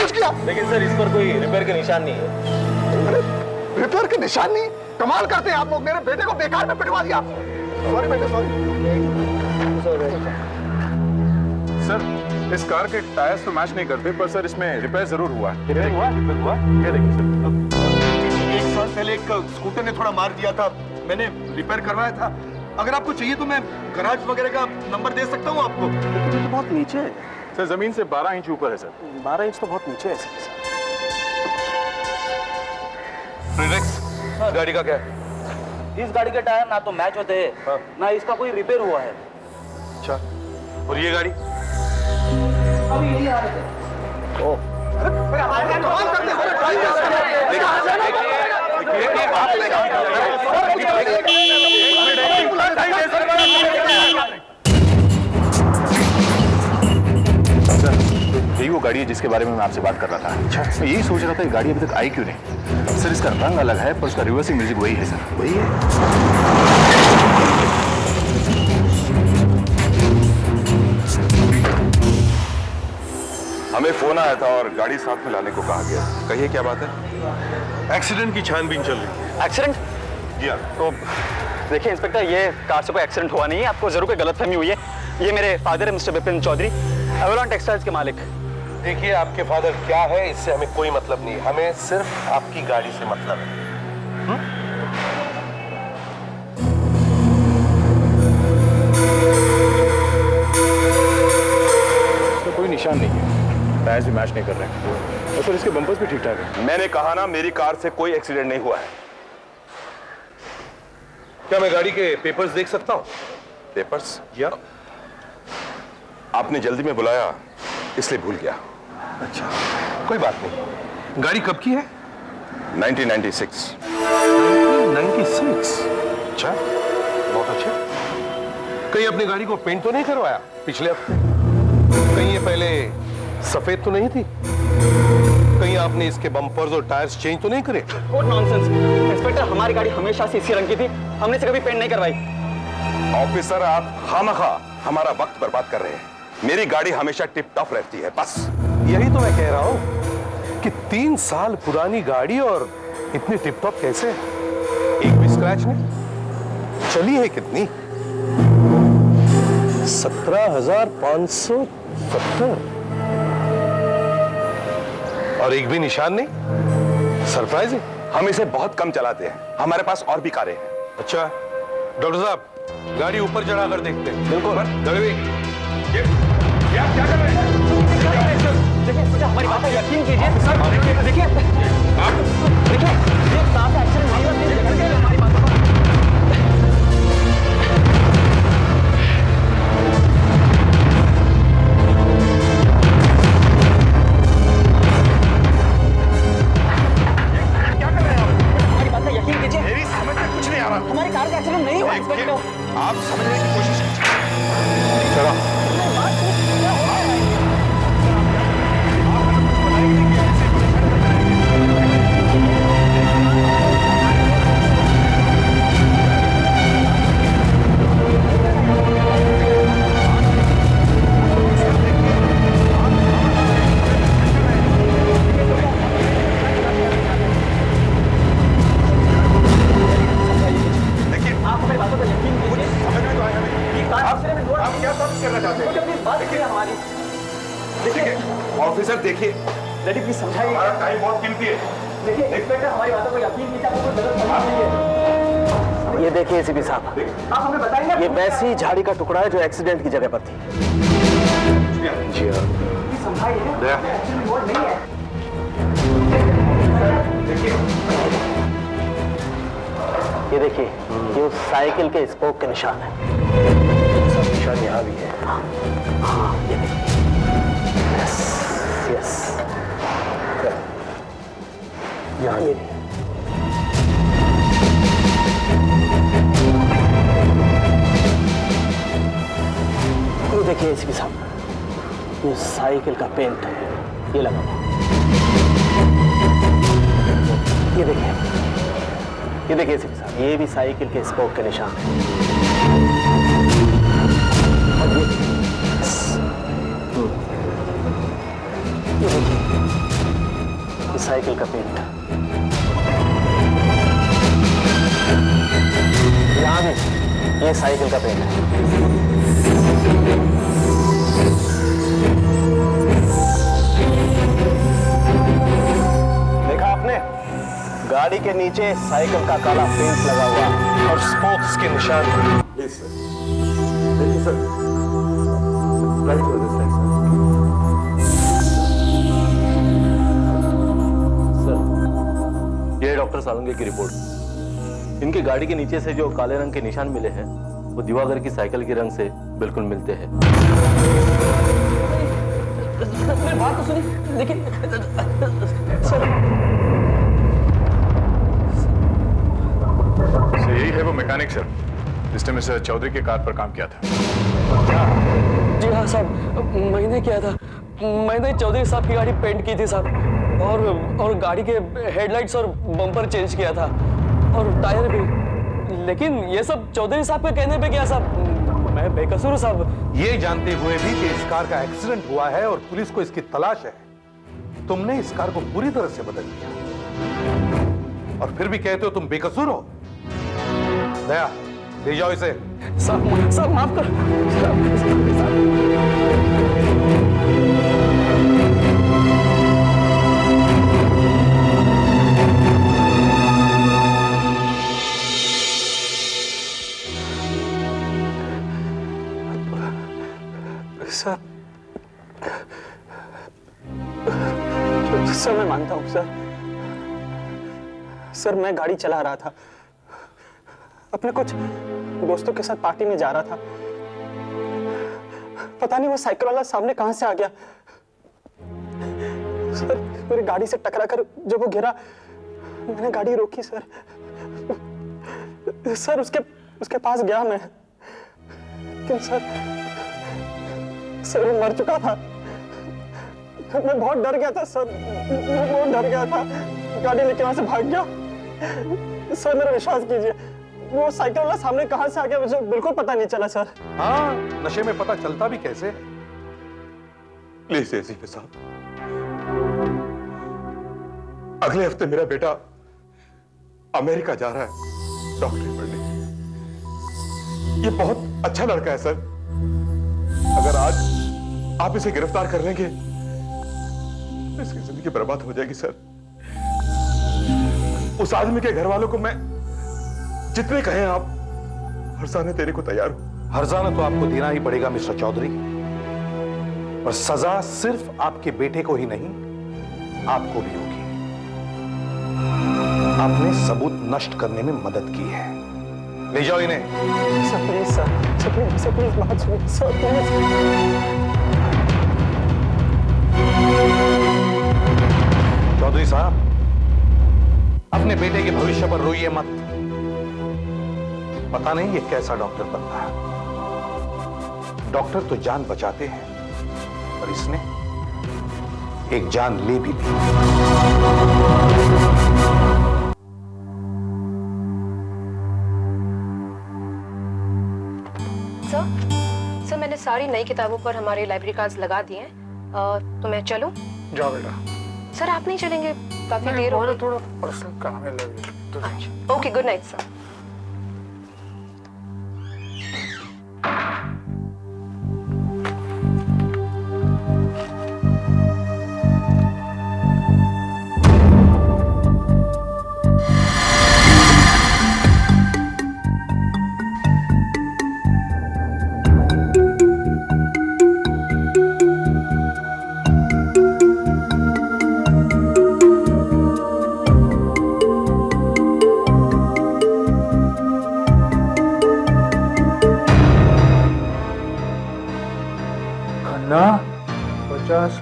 कुछ किया? लेकिन सर, इस पर कोई रिपेयर के निशान नहीं है। अरे रिपेयर के निशान नहीं? कमाल करते हैं आप लोग, मेरे बेटे को बेकार में पिटवा दिया। सॉरी बेटे, सॉरी। सर, इस कार के टायर्स तो मैच नहीं करते, पर सर इसमें रिपेयर जरूर हुआ है। रिपेयर हुआ? ये देखिए सर, 1 साल पहले एक स्कूटर ने थोड़ा मार दिया था, मैंने रिपेयर करवाया था। अगर आपको चाहिए तो मैं गराज वगैरह का नंबर दे सकता हूँ आपको। तो बहुत नीचे है सर, जमीन से 12 इंच ऊपर है सर। 12 इंच तो बहुत नीचे है सर। गाड़ी का क्या है? इस गाड़ी के टायर ना तो मैच होते हैं, ना इसका कोई रिपेयर हुआ है। अच्छा, और ये गाड़ी? अभी यही आ रहे थे। ओह, यही वो गाड़ी है जिसके बारे में मैं आपसे बात कर रहा था। अच्छा, मैं यही सोच रहा था कि गाड़ी अभी तक आई क्यों नहीं। सर, इसका रंग अलग है पर उसका रिवर्सिंग म्यूजिक वही है सर, वही है। हमें फोन आया था और गाड़ी साथ में लाने को कहा गया। कहिए क्या बात है? एक्सीडेंट की छानबीन चल रही है। एक्सीडेंट? जी हाँ। तो देखिए इंस्पेक्टर, ये कार से कोई एक्सीडेंट हुआ नहीं है, आपको जरूर कोई गलतफहमी हुई है। ये मेरे फादर है mister Vipin Chaudhary, Avalon Textiles के मालिक। देखिए, आपके फादर क्या है इससे हमें कोई मतलब नहीं, हमें सिर्फ आपकी गाड़ी से मतलब है। तो कोई निशान नहीं है, टायर्स भी मैच नहीं कर रहे हैं, और सर इसके बम्पर्स भी ठीक ठाक है। मैंने कहा ना, मेरी कार से कोई एक्सीडेंट नहीं हुआ है। क्या मैं गाड़ी के पेपर्स देख सकता हूँ? पेपर्स? या आपने जल्दी में बुलाया इसलिए भूल गया। अच्छा, कोई बात नहीं। गाड़ी कब की है? 1996। 96? अच्छा, बहुत अच्छा। कहीं अपनी गाड़ी को पेंट तो नहीं करवाया पिछले हफ्ते? कहीं ये पहले सफेद तो नहीं थी? कहीं आपने इसके बम्पर्स और टायर्स चेंज तो नहीं करे? व्हाट नॉनसेंस इंस्पेक्टर, हमारी गाड़ी हमेशा से इसी रंग की थी, हमने इसे कभी पेंट नहीं करवाई। ऑफिसर, आप खामखा हमारा वक्त बर्बाद कर रहे हैं। मेरी गाड़ी हमेशा टिप टॉप रहती है, बस। यही तो मैं कह रहा हूं कि 3 साल पुरानी गाड़ी और इतनी टिप टॉप कैसे? एक भी स्क्रैच नहीं? चली है कितनी? 17,570। और एक भी निशान नहीं? सरप्राइज है। हम इसे बहुत कम चलाते हैं, हमारे पास और भी कारें हैं। अच्छा, डॉक्टर साहब, गाड़ी ऊपर चढ़ा कर देखते हैं। बिल्कुल। आप क्या कर रहे हैं? देखिए, हमारी बात है, यकीन कीजिए। देखिए, ये कार से एक्सीडेंट नहीं हुआ, देखिए हमारी बात पर। यकीन कीजिए, मेरी समझ में कुछ नहीं आ रहा। हमारी कार का एक्सीडेंट नहीं हुआ इंस्पेक्टर। आप समझने की कोशिश कीजिए। चलो। देखिए ऑफिसर, देखिए डैडी प्लीज समझाइए, हमारा टाइम बहुत कीमती है। देखिए इंस्पेक्टर हमारी बातों को यकीन कीजिए, आपको कोई गलत समझ नहीं है। ये देखिए एसीपी साहब, आप हमें बताएंगे ये वैसी झाड़ी का टुकड़ा है जो एक्सीडेंट की जगह पर थी। जी हाँ। समझाइए, एक्चुअली वो नहीं है। ये देखिए, ये उस साइकिल के स्पोक के निशान है। सब निशान यहाँ भी है। हाँ, ये देखिए। Yes, yes. यहाँ ये देखिए एसीपी साहब, ये साइकिल का पेंट है, ये लगा हुआ। ये देखिए एसीपी साहब, ये भी साइकिल के स्पोक के निशान है। और ये देखिए, ये साइकिल का पेंट। यहाँ भी ये साइकिल का पेंट है। देखा आपने, गाड़ी के नीचे साइकिल का काला पेंट लगा हुआ है और स्पोक्स के निशान। प्लीज सर, देखिए सर, राइट हो दिस सर, ये है डॉक्टर सालुंगे की रिपोर्ट। इनकी गाड़ी के नीचे से जो काले रंग के निशान मिले हैं वो दिवाकर की साइकिल के रंग से बिल्कुल मिलते हैं। मेरी बात तो सुनिए, लेकिन सर यही है वो मैकेनिक सर जिसने मिस्टर चौधरी के कार पर काम किया था। जी हाँ साहब, मैंने किया था। मैंने चौधरी साहब की गाड़ी पेंट की थी साहब, और गाड़ी के हेडलाइट्स और बम्पर चेंज किया था और टायर भी। लेकिन ये सब चौधरी साहब के कहने पे किया साहब, मैं बेकसूर हूँ साहब। ये जानते हुए भी कि इस कार का एक्सीडेंट हुआ है और पुलिस को इसकी तलाश है, तुमने इस कार को पूरी तरह से बदल दिया और फिर भी कहते हो तुम बेकसूर हो। दया, ले जाओ इसे। साहब माफ कर। सर मैं मानता हूँ सर मैं गाड़ी चला रहा था, अपने कुछ दोस्तों के साथ पार्टी में जा रहा था। पता नहीं वो साइकिल वाला सामने कहां से आ गया। सर मेरी गाड़ी से टकरा कर जब वो गिरा, मैंने गाड़ी रोकी सर। सर उसके पास गया मैं, लेकिन सर वो मर चुका था। मैं बहुत डर गया था सर, मैं बहुत डर गया था। गाड़ी लेके वहां से भाग गया। सर मेरा विश्वास कीजिए, वो साइकिल वाला सामने कहां से आ गया मुझे बिल्कुल पता नहीं चला सर। हाँ, नशे में पता चलता भी कैसे। प्लीज एसीपी साहब, अगले हफ्ते मेरा बेटा अमेरिका जा रहा है डॉक्टरी पढ़ने। ये बहुत अच्छा लड़का है सर। अगर आज आप इसे गिरफ्तार कर लेंगे तो इसकी जिंदगी बर्बाद हो जाएगी सर। उस आदमी के घर वालों को मैं जितने कहें आप हर्जाना देने को तैयार हूं। हर्जाना तो आपको देना ही पड़ेगा मिस्टर चौधरी, और सजा सिर्फ आपके बेटे को ही नहीं आपको भी होगी। आपने सबूत नष्ट करने में मदद की है। ले जाओ इन्हें। सर प्लीज सर प्लीज बात सुनिए सर प्लीज। चौधरी साहब, अपने बेटे के भविष्य पर रोइए मत। पता नहीं ये कैसा डॉक्टर बनता है। डॉक्टर तो जान बचाते हैं, पर इसने एक जान ले भी ली। सर मैंने सारी नई किताबों पर हमारे लाइब्रेरी कार्ड्स लगा दिए हैं, तो मैं चलूं? जाओ बेटा। सर आप नहीं चलेंगे? काफी देर हो गई। थोड़ा पर्सनल काम है लगे। Okay, good night sir.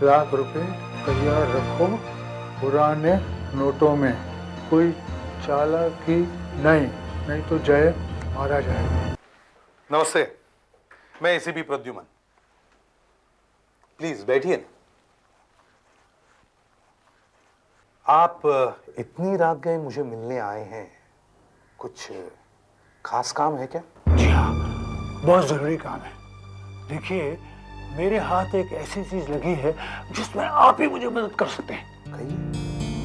Lakh रुपए तैयार रखो, पुराने नोटों में, कोई चालाकी नहीं, नहीं तो जय मारा जाएगा। नमस्ते, मैं एसीपी प्रद्युमन। प्लीज बैठिए ना। आप इतनी रात गए मुझे मिलने आए हैं, कुछ खास काम है क्या? जी हाँ, बहुत जरूरी काम है। देखिए, मेरे हाथ एक ऐसी चीज लगी है जिसमें आप ही मुझे मदद कर सकते हैं। कहिए,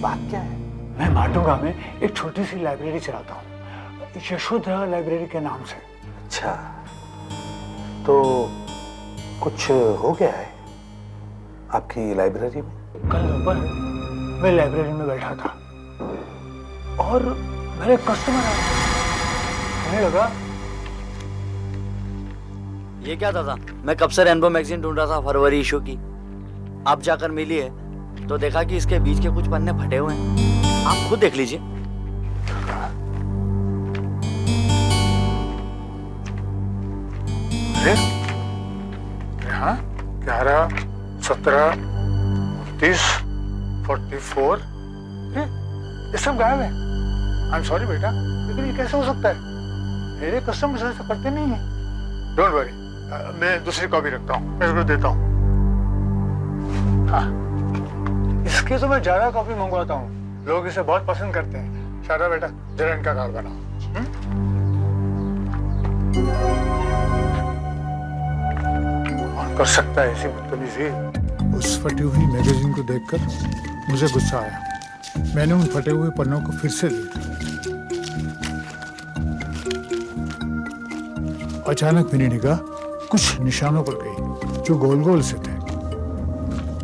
बात क्या है? मैं माटुंगा में एक छोटी सी लाइब्रेरी चलाता हूँ, यशोधरा लाइब्रेरी के नाम से। अच्छा, तो कुछ हो गया है आपकी लाइब्रेरी में? कल दोपहर मैं लाइब्रेरी में बैठा था और मेरे कस्टमर आए। मुझे लगा ये क्या था? मैं कब से रेनबो मैगजीन ढूंढ रहा था फरवरी इशू की। आप जाकर मिली है तो देखा कि इसके बीच के कुछ पन्ने फटे हुए हैं। आप खुद देख लीजिए। यहाँ 11, 17, 30, 44, ये सब गायब है। आई एम सॉरी बेटा, लेकिन ये कैसे हो सकता है? मेरे कस्टमर्स ऐसा करते नहीं है। डोंट वरी, मैं दूसरी कॉपी रखता हूँ, मैं इसको देता हूँ। हाँ, इसके तो मैं ज्यादा कॉपी मंगवाता हूँ, लोग इसे बहुत पसंद करते हैं। शादा बेटा, जरा इनका कार्ड बनाओ। कौन कर सकता है ऐसी बदतमीजी? उस फटी हुई मैगजीन को देखकर मुझे गुस्सा आया। मैंने उन फटे हुए पन्नों को फिर से देखा। अचानक मेरी निगाह कुछ निशानों पर गई जो गोल गोल से थे,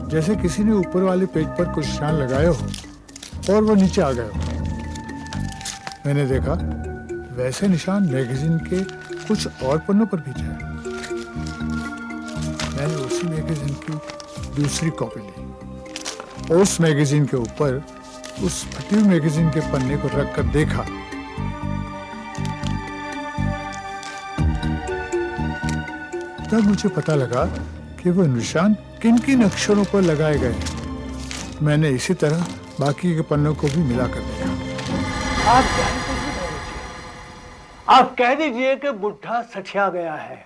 जैसे किसी ने ऊपर वाले पेज पर कुछ निशान लगाए हो और वो नीचे आ गए हो। मैंने देखा वैसे निशान मैगजीन के कुछ और पन्नों पर भी थे। मैंने उसी मैगजीन की दूसरी कॉपी ली। उस मैगजीन के ऊपर उस फटी हुई मैगजीन के पन्ने को रखकर देखा। तब मुझे पता लगा कि वो निशान किन किन अक्षरों पर लगाए गए हैं। मैंने इसी तरह बाकी के पन्नों को भी मिलाकर देखा। आप कह दीजिए कि बुढ़ा सठिया गया है,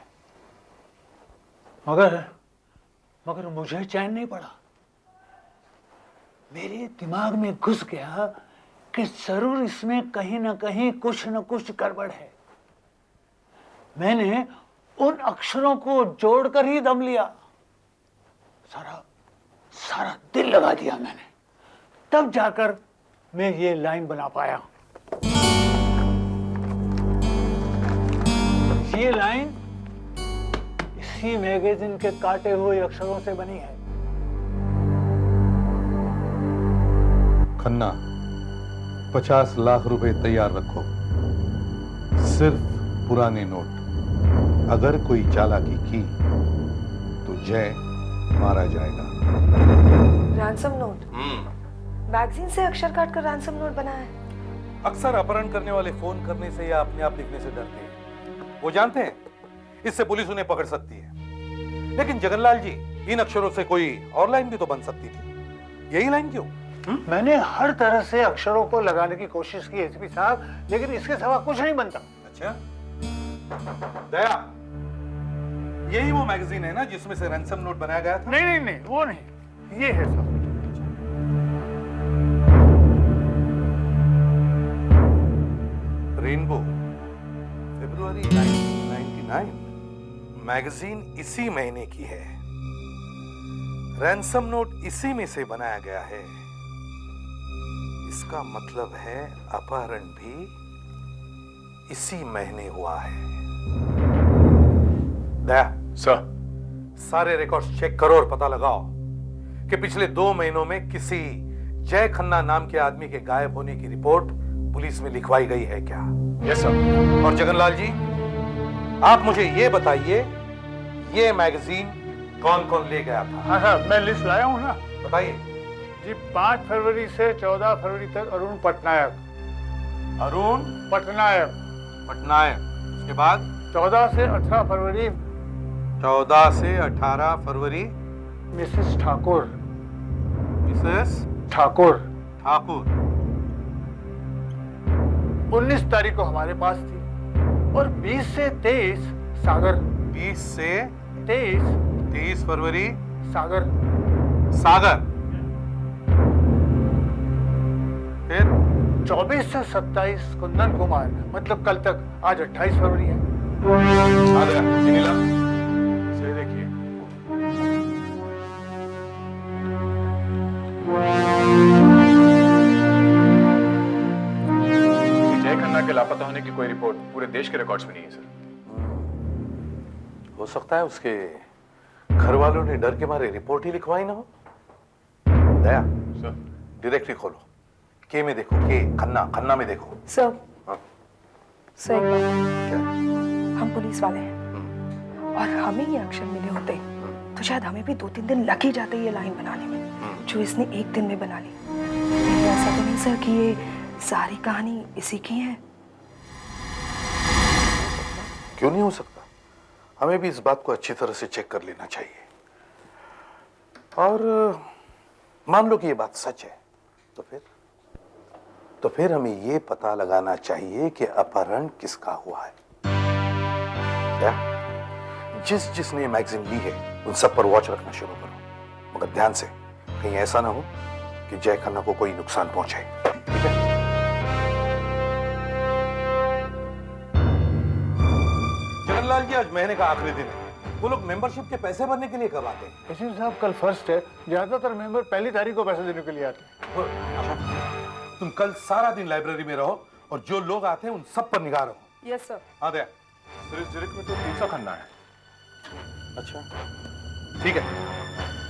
मगर मुझे चैन नहीं पड़ा। मेरे दिमाग में घुस गया कि जरूर इसमें कहीं ना कहीं कुछ न कुछ गड़बड़ है। मैंने उन अक्षरों को जोड़कर ही दम लिया। सारा दिल लगा दिया मैंने। तब जाकर मैं ये लाइन बना पाया। ये लाइन इसी मैगजीन के काटे हुए अक्षरों से बनी है। खन्ना, 50 लाख रुपए तैयार रखो, सिर्फ पुराने नोट। अगर कोई चालाकी की तो जय मारा जाएगा। Ransom note? मैगजीन से अक्षर काटकर रैंसम नोट बना है। अक्सर अपहरण करने वाले फोन करने से या अपने आप लिखने से डरते हैं। वो जानते हैं इससे पुलिस उन्हें पकड़ सकती है। लेकिन जगनलाल जी, इन अक्षरों से कोई और लाइन भी तो बन सकती थी। यही लाइन क्यों? मैंने हर तरह से अक्षरों को लगाने की कोशिश की एसपी साहब, लेकिन इसके सिवा कुछ नहीं बनता। अच्छा दया, यही वो मैगजीन है ना जिसमें से रैंसम नोट बनाया गया था? नहीं, वो नहीं, ये है सब। रेनबो, फरवरी 1999। मैगजीन इसी महीने की है। रैंसम नोट इसी में से बनाया गया है। इसका मतलब है अपहरण भी इसी महीने हुआ है। दया सर, सारे रिकॉर्ड्स चेक करो और पता लगाओ कि पिछले 2 महीनों में किसी जय खन्ना नाम के आदमी के गायब होने की रिपोर्ट पुलिस में लिखवाई गई है क्या? Yes sir. और जगनलाल जी, आप मुझे ये बताइए, ये मैगजीन कौन कौन ले गया था? हाँ साहब, मैं लिस्ट लाया हूँ ना। बताइए जी। 5 फरवरी से 14 फरवरी तक अरुण पटनायक। अरुण पटनायक। उसके बाद 14 से 18 फरवरी। 14 से 18 फरवरी मिसेस ठाकुर। मिसेस ठाकुर ठाकुर 19 तारीख को हमारे पास थी और 20 से 23 सागर। 20 से 23 फरवरी सागर। सागर। फिर 24 से 27 कुंदन कुमार, मतलब कल तक। आज 28 फरवरी है। आ गया नीला, सही देखिए। जय खन्ना के लापता होने की कोई रिपोर्ट पूरे देश के रिकॉर्ड्स में नहीं है सर। हो सकता है उसके घर वालों ने डर के मारे रिपोर्ट ही लिखवाई ना हो। दया सर, डायरेक्टरी खोलो, के में देखो, के खन्ना, खन्ना में देखो। सर हाँ। सर एक बात, हम पुलिस वाले हैं और हमें ये अक्षर मिले होते तो शायद हमें भी 2-3 दिन लग ही जाते ये लाइन बनाने में, जो इसने 1 दिन में बना ली। लेकिन ऐसा तो नहीं सर कि ये सारी कहानी इसी की है? क्यों नहीं हो सकता? हमें भी इस बात को अच्छी तरह से चेक कर लेना चाहिए। और मान लो कि ये बात सच है, तो फिर हमें ये पता लगाना चाहिए कि अपहरण किसका हुआ है। क्या जिसने मैगजीन ली है उन सब पर वॉच रखना शुरू करो, मगर ध्यान से, कहीं ऐसा ना हो कि जय खन्ना को कोई नुकसान पहुंचे। ठीक है? जगनलाल जी, आज महीने का आखिरी दिन है। वो लोग मेंबरशिप के पैसे भरने के लिए कब आते हैं? इसी साहब कल फर्स्ट है, ज्यादातर मेंबर पहली तारीख को पैसे देने के लिए आते हैं। तुम कल सारा दिन लाइब्रेरी में रहो और जो लोग आते हैं उन सब पर निगाह रहो। Yes sir. आ गया। सर इस डायरेक्टरी में तो 300 खन्ना है। अच्छा ठीक है,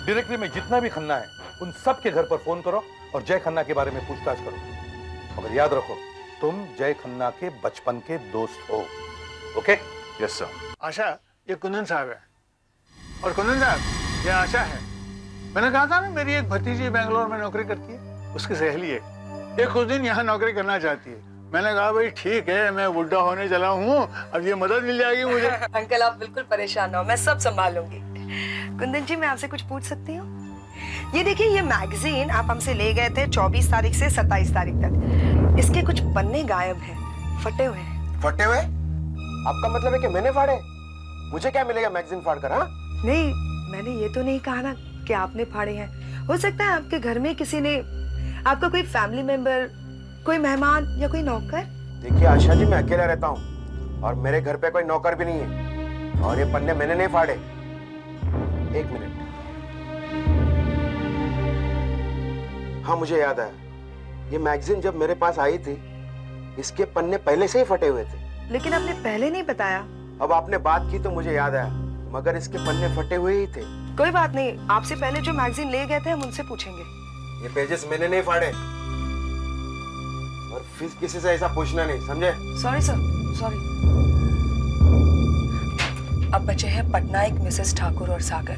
डायरेक्टरी में जितना भी खन्ना है उन सब के घर पर फोन करो और जय खन्ना के बारे में पूछताछ करो। मगर याद रखो, तुम जय खन्ना के बचपन के दोस्त हो। ओके? Yes sir. आशा, ये कुंदन साहब है। और कुंदन साहब, ये आशा है। मैंने कहा था ना, मेरी एक भतीजी बेंगलोर में नौकरी करती है, उसकी सहेली है। ये कुछ दिन यहाँ नौकरी करना चाहती है। मैंने कहा भाई ठीक है, मैं बुढ़ा होने चला हूँ, अब ये मदद मिल जाएगी मुझे। अंकल आप बिल्कुल परेशान ना हो, मैं सब संभाल लूंगी। कुंदन जी, मैं आपसे कुछ पूछ सकती हूँ? ये देखिए, ये मैगजीन आप हमसे ले गए थे 24 तारीख से 27 तारीख तक। इसके कुछ पन्ने गायब हैं, फटे हुए हैं। फटे हुए? आपका मतलब है कि मैंने फाड़े? मुझे क्या मिलेगा मैगजीन फाड़ कर? हाँ नहीं, मैंने ये तो नहीं कहा ना कि आपने फाड़े हैं। हो सकता है आपके घर में किसी ने, आपका कोई फैमिली मेंबर, कोई मेहमान या कोई नौकर। देखिए आशा जी, मैं अकेला रहता हूँ और मेरे घर पे कोई नौकर भी नहीं है, और ये पन्ने मैंने नहीं फाड़े। 1 मिनट। हाँ, मुझे याद आया, ये मैगजीन जब मेरे पास आई थी, इसके पन्ने पहले से ही फटे हुए थे। लेकिन आपने पहले नहीं बताया। अब आपने बात की तो मुझे याद आया, मगर इसके पन्ने फटे हुए ही थे। कोई बात नहीं, आपसे पहले जो मैगजीन ले गए थे हम उनसे पूछेंगे। ये पेजेस मैंने नहीं फाड़े, और फिर किसी से ऐसा पूछना नहीं, समझे? Sorry sir, sorry. अब बचे हैं पटनायक, मिसेस ठाकुर और सागर।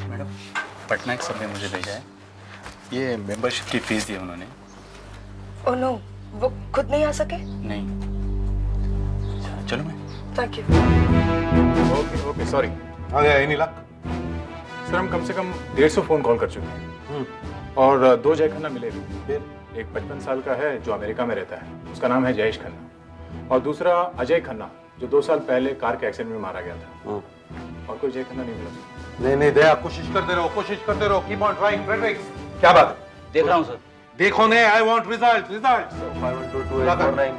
मैडम, पटनायक सर ने मुझे भेजा है। ये मेंबरशिप की फीस दी उन्होंने। ओह नो, वो खुद नहीं आ सके? नहीं। चलो मैं। Thank you. Okay okay, sorry. आ गया इन्हीं लक। सर हम कम से कम 150 फोन कॉल कर चुके हैं और 2 जय खन्ना मिले भी। फिर एक 55 साल का है जो अमेरिका में रहता है, उसका नाम है जयेश खन्ना, और दूसरा अजय खन्ना जो 2 साल पहले कार के एक्सीडेंट में मारा गया था। और कोई जय खन्ना नहीं मिला। नहीं नहीं दया, कोशिश करते रहो, कोशिश करते रहो। Keep on trying Fredericks. क्या बात है? देख रहा हूँ सर। देखो नहीं, I want result, result. 51224849।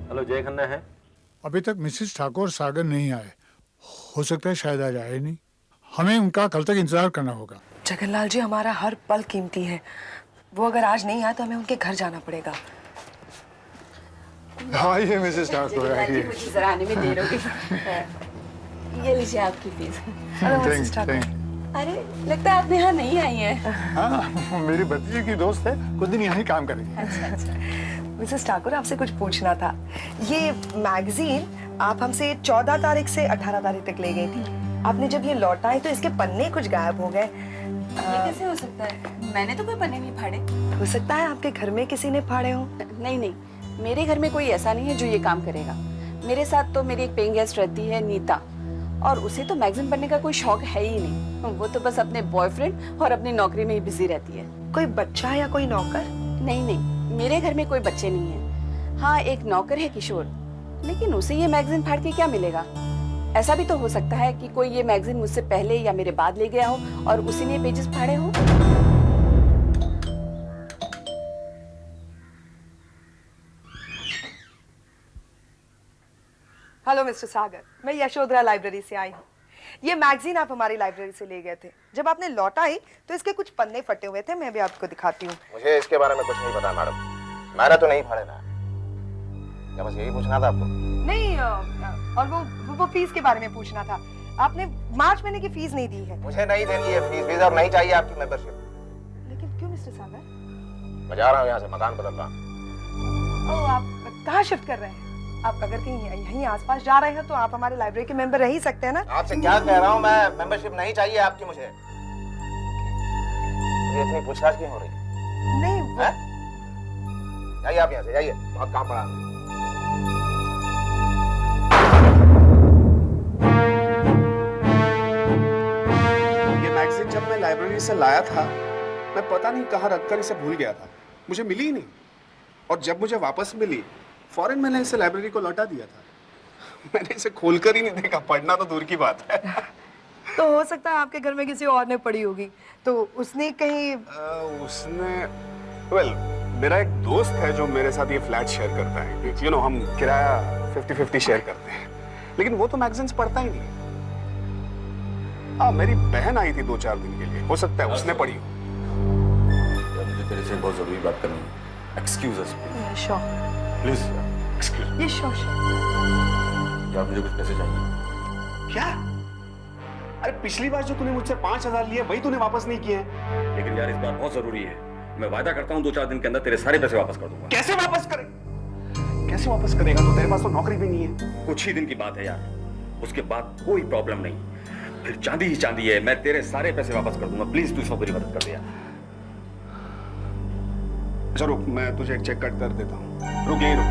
Hello, जय खन्ना है? अभी तक मिसेस ठाकुर सागर नहीं आए, हो सकता है शायद आज आए नहीं। हमें उनका कल तक इंतजार करना होगा। जगनलाल जी, हमारा हर पल कीमती है। वो अगर आज नहीं आए तो हमें उनके घर जाना पड़ेगा। आइए मिसेस ठाकुर, आइए। मुझे जरा आने में देर होगी। ये लीजिए आपकी फीस। मिसेस ठाकुर, अरे लगता है आप यहाँ नहीं आई हैं। हाँ, मेरी भतीजी की दोस्त है, कुछ दिन यहाँ ही काम करेगी। अच्छा। मिसेस ठाकुर, आपसे कुछ पूछना था। ये मैगजीन आप हमसे 14 तारीख से 18 तारीख तक ले गई थी। आपने जब ये लौटाई तो इसके पन्ने कुछ गायब हो गए। ये कैसे हो सकता है? मैंने तो कोई पन्ने नहीं फाड़े। हो सकता है आपके घर में किसी ने फाड़े हो। नहीं नहीं, मेरे घर में कोई ऐसा नहीं है जो ये काम करेगा। मेरे साथ तो मेरी एक पेइंग गेस्ट रहती है, नीता। और उसे तो मैगजीन बनने का कोई शौक है ही नहीं। वो तो बस अपने बॉयफ्रेंड और अपनी नौकरी में ही बिजी रहती है। कोई बच्चा या कोई नौकर? नहीं नहीं, मेरे घर में कोई बच्चे नहीं है। हाँ, एक नौकर है किशोर, लेकिन उसे ये मैगजीन फाड़ के क्या मिलेगा? ऐसा भी तो हो सकता है कि कोई ये मैगजीन मुझसे पहले या मेरे बाद ले गया हो और उसी ने पेजेस फाड़े हो। हेलो मिस्टर सागर, मैं यशोधरा लाइब्रेरी से आई हूँ। ये मैगजीन आप हमारी लाइब्रेरी से ले गए थे। जब आपने लौटाई तो इसके कुछ पन्ने फटे हुए थे। मैं भी आपको दिखाती हूँ। मुझे इसके बारे में कुछ नहीं पता मैडम, मैंने तो नहीं फाड़े ना। क्या बस यही पूछना था आपको? नहीं, और वो फीस के बारे में पूछना था। आपने मार्च महीने की फीस नहीं दी है। मुझे नहीं देनी है फीस और नहीं चाहिए आपकी मेंबरशिप। लेकिन क्यों मिस्टर सागर? मैं जा रहा हूँ यहाँ से, मकान बदल रहा हूँ। ओह, आप कहाँ शिफ्ट कर रहे हैं? आप अगर कहीं यहीं आसपास जा रहे हैं तो आप हमारे लाइब्रेरी के मेंबर रह ही सकते हैं ना। आपसे क्या कह रहा हूँ मैं, मेंबरशिप नहीं चाहिए आपकी मुझे। मुझे इतनी पूछताछ क्यों हो रही है? नहीं जाइए आप यहाँ से, जाइए, बहुत काम पड़ा है। ये मैगजीन जब मैं लाइब्रेरी से लाया था, मैं पता नहीं कहाँ रखकर इसे भूल गया था। मुझे मिली ही नहीं, और जब मुझे वापस मिली फौरन मैंने इसे लाइब्रेरी को लौटा दिया था। मैंने इसे खोलकर ही नहीं देखा, पढ़ना तो दूर की बात है। तो हो सकता है आपके घर में किसी और ने पढ़ी होगी, तो उसने कहीं वेल, मेरा एक दोस्त है जो मेरे साथ ये फ्लैट शेयर करता है। यू नो, हम किराया 50-50 शेयर करते हैं, लेकिन वो तो मैगजीन्स पढ़ता ही नहीं। मेरी बहन आई थी 2-4 दिन के लिए, हो सकता है उसने पढ़ी हो। मुझे तेरे से बहुत जरूरी बात करनी है। Excuse us please. ये श्योर। यार मुझे कुछ पैसे चाहिए। क्या? अरे पिछली बार जो तूने मुझसे 5,000 लिए वही तूने वापस नहीं किए हैं। लेकिन यार इस बार बहुत जरूरी है। मैं वादा करता हूँ 2-4 दिन के अंदर तेरे सारे पैसे वापस कर दूंगा। कैसे वापस करेगा? तो तेरे पास तो नौकरी भी नहीं है। कुछ ही दिन की बात है यार, उसके बाद कोई प्रॉब्लम नहीं, फिर चांदी ही चांदी है। मैं तेरे सारे पैसे वापस कर दूंगा। प्लीज तू इसमें मेरी मदद कर दे यार। अच्छा रुक, मैं तुझे एक चेक कट कर देता हूँ। रुक, यहीं रुक।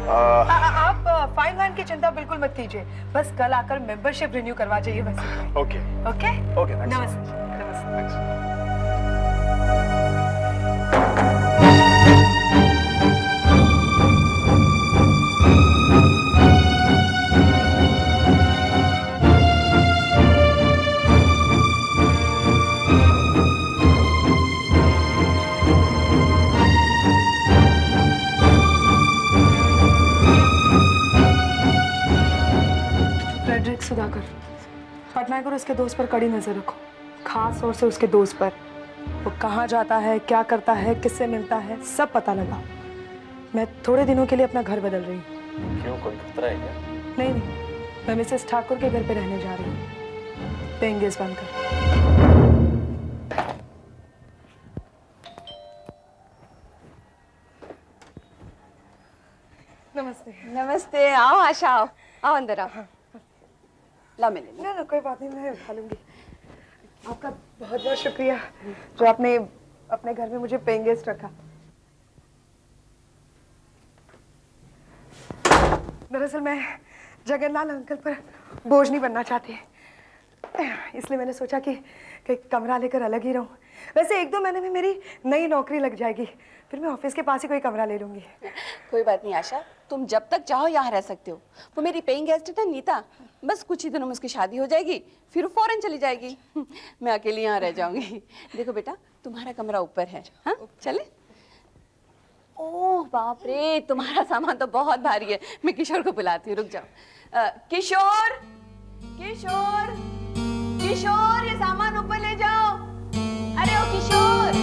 आप फाइन वाइन की चिंता बिल्कुल मत कीजिए, बस कल आकर मेंबरशिप रिन्यू करवा जाइए बस। ओके ओके ओके, नमस्ते। सुधाकर, पटनायक और उसके दोस्त पर कड़ी नजर रखो, खास तौर से उसके दोस्त पर। वो कहाँ जाता है, क्या करता है, किससे मिलता है, सब पता लगा। मैं थोड़े दिनों के लिए अपना घर बदल रही हूँ। क्यों, कोई खतरा है क्या? नहीं, मैं मिसेस ठाकुर के घर पे रहने जा रही हूँ, पेइंग गेस्ट बनकर। नमस्ते। नमस्ते, आओ आशा, आओ अंदर आओ। ला मैंने। ना कोई बात नहीं, मैं उठा लूंगी। आपका बहुत बहुत शुक्रिया जो आपने अपने घर में मुझे पेइंग गेस्ट रखा। दरअसल मैं जगन्नाथ अंकल पर बोझ नहीं बनना चाहती, इसलिए मैंने सोचा कि कमरा लेकर अलग ही रहूं। वैसे 1-2 महीने में मेरी नई नौकरी लग जाएगी, फिर मैं ऑफिस के पास ही कोई कमरा ले लूंगी। कोई बात नहीं आशा, तुम जब तक चाहो यहाँ रह सकते हो। वो मेरी पेइंग गेस्ट है नीता, बस कुछ ही दिनों में उसकी शादी हो जाएगी, फिर वो फौरन चली जाएगी। मैं अकेली यहाँ रह जाऊंगी। देखो बेटा, तुम्हारा कमरा ऊपर है। हाँ चले? ओह बाप रे, तुम्हारा सामान तो बहुत भारी है। मैं किशोर को बुलाती हूँ, रुक जाओ। किशोर, किशोर, किशोर, ये सामान ऊपर ले जाओ। अरे ओ किशोर,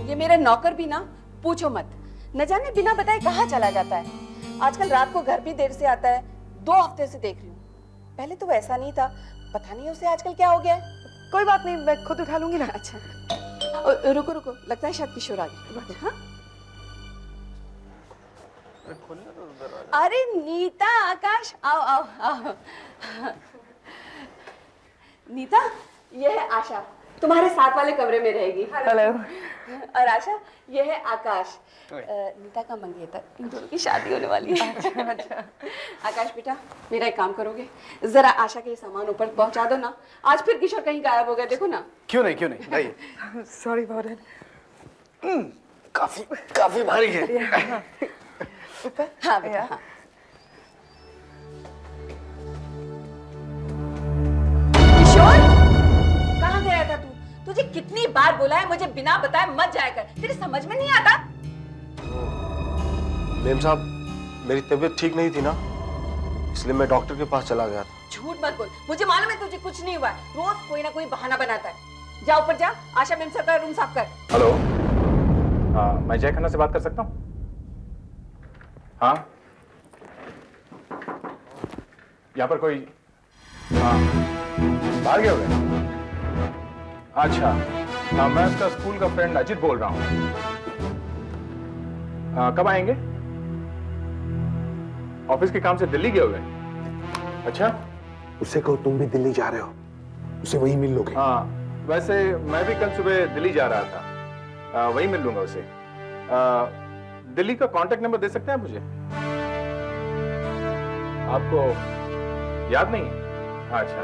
ये मेरा नौकर भी ना पूछो मत, न जाने बिना बताए कहाँ चला जाता है। आजकल रात को घर भी देर से आता है, 2 हफ्ते से देख रही हूँ। पहले तो वैसा नहीं था, पता नहीं उसे आजकल क्या हो गया है। कोई बात नहीं, मैं खुद उठा लूंगी ना। अच्छा रुको रुको, लगता है शायद किशोर आ गया। हाँ? अरे नीता, आकाश, आओ आओ आओ। नीता, ये है आशा, तुम्हारे साथ वाले कमरे में रहेगी। हेलो। और आशा, ये है आकाश, नीता का मंगेतर। इन दोनों की शादी होने वाली है। अच्छा। आकाश बेटा, मेरा एक काम करोगे, जरा आशा के सामान ऊपर पहुंचा दो ना। आज फिर किशोर कहीं गायब हो गया, देखो ना। क्यों नहीं लाइए। सॉरी फॉरन। काफी भारी है। हाँ बेटा हाँ। किशोर, कहाँ गया था तू? तुझे कितनी बार बोला है मुझे बिना बताए मत जाया कर, तेरी समझ में नहीं आता? मेम साहब, मेरी तबीयत ठीक नहीं थी ना, इसलिए मैं डॉक्टर के पास चला गया था। झूठ मत बोल, मुझे मालूम है तुझे कुछ नहीं हुआ है। रोज कोई ना कोई बहाना बनाता है। जा ऊपर जा, आशा मैम सर का रूम साफ कर। हेलो, मैं जय खन्ना से बात कर सकता हूँ? हाँ, यहाँ पर कोई बाहर गए हुए? अच्छा, मैं उसका स्कूल का फ्रेंड अजित बोल रहा हूँ। कब आएंगे? ऑफिस के काम से दिल्ली गए हुए? अच्छा, उससे कहो तुम भी दिल्ली जा रहे हो, उसे वहीं मिल लोगे। हाँ, वैसे मैं भी कल सुबह दिल्ली जा रहा था, वहीं मिल लूंगा उसे। दिल्ली का कांटेक्ट नंबर दे सकते हैं मुझे? आपको याद नहीं है? अच्छा।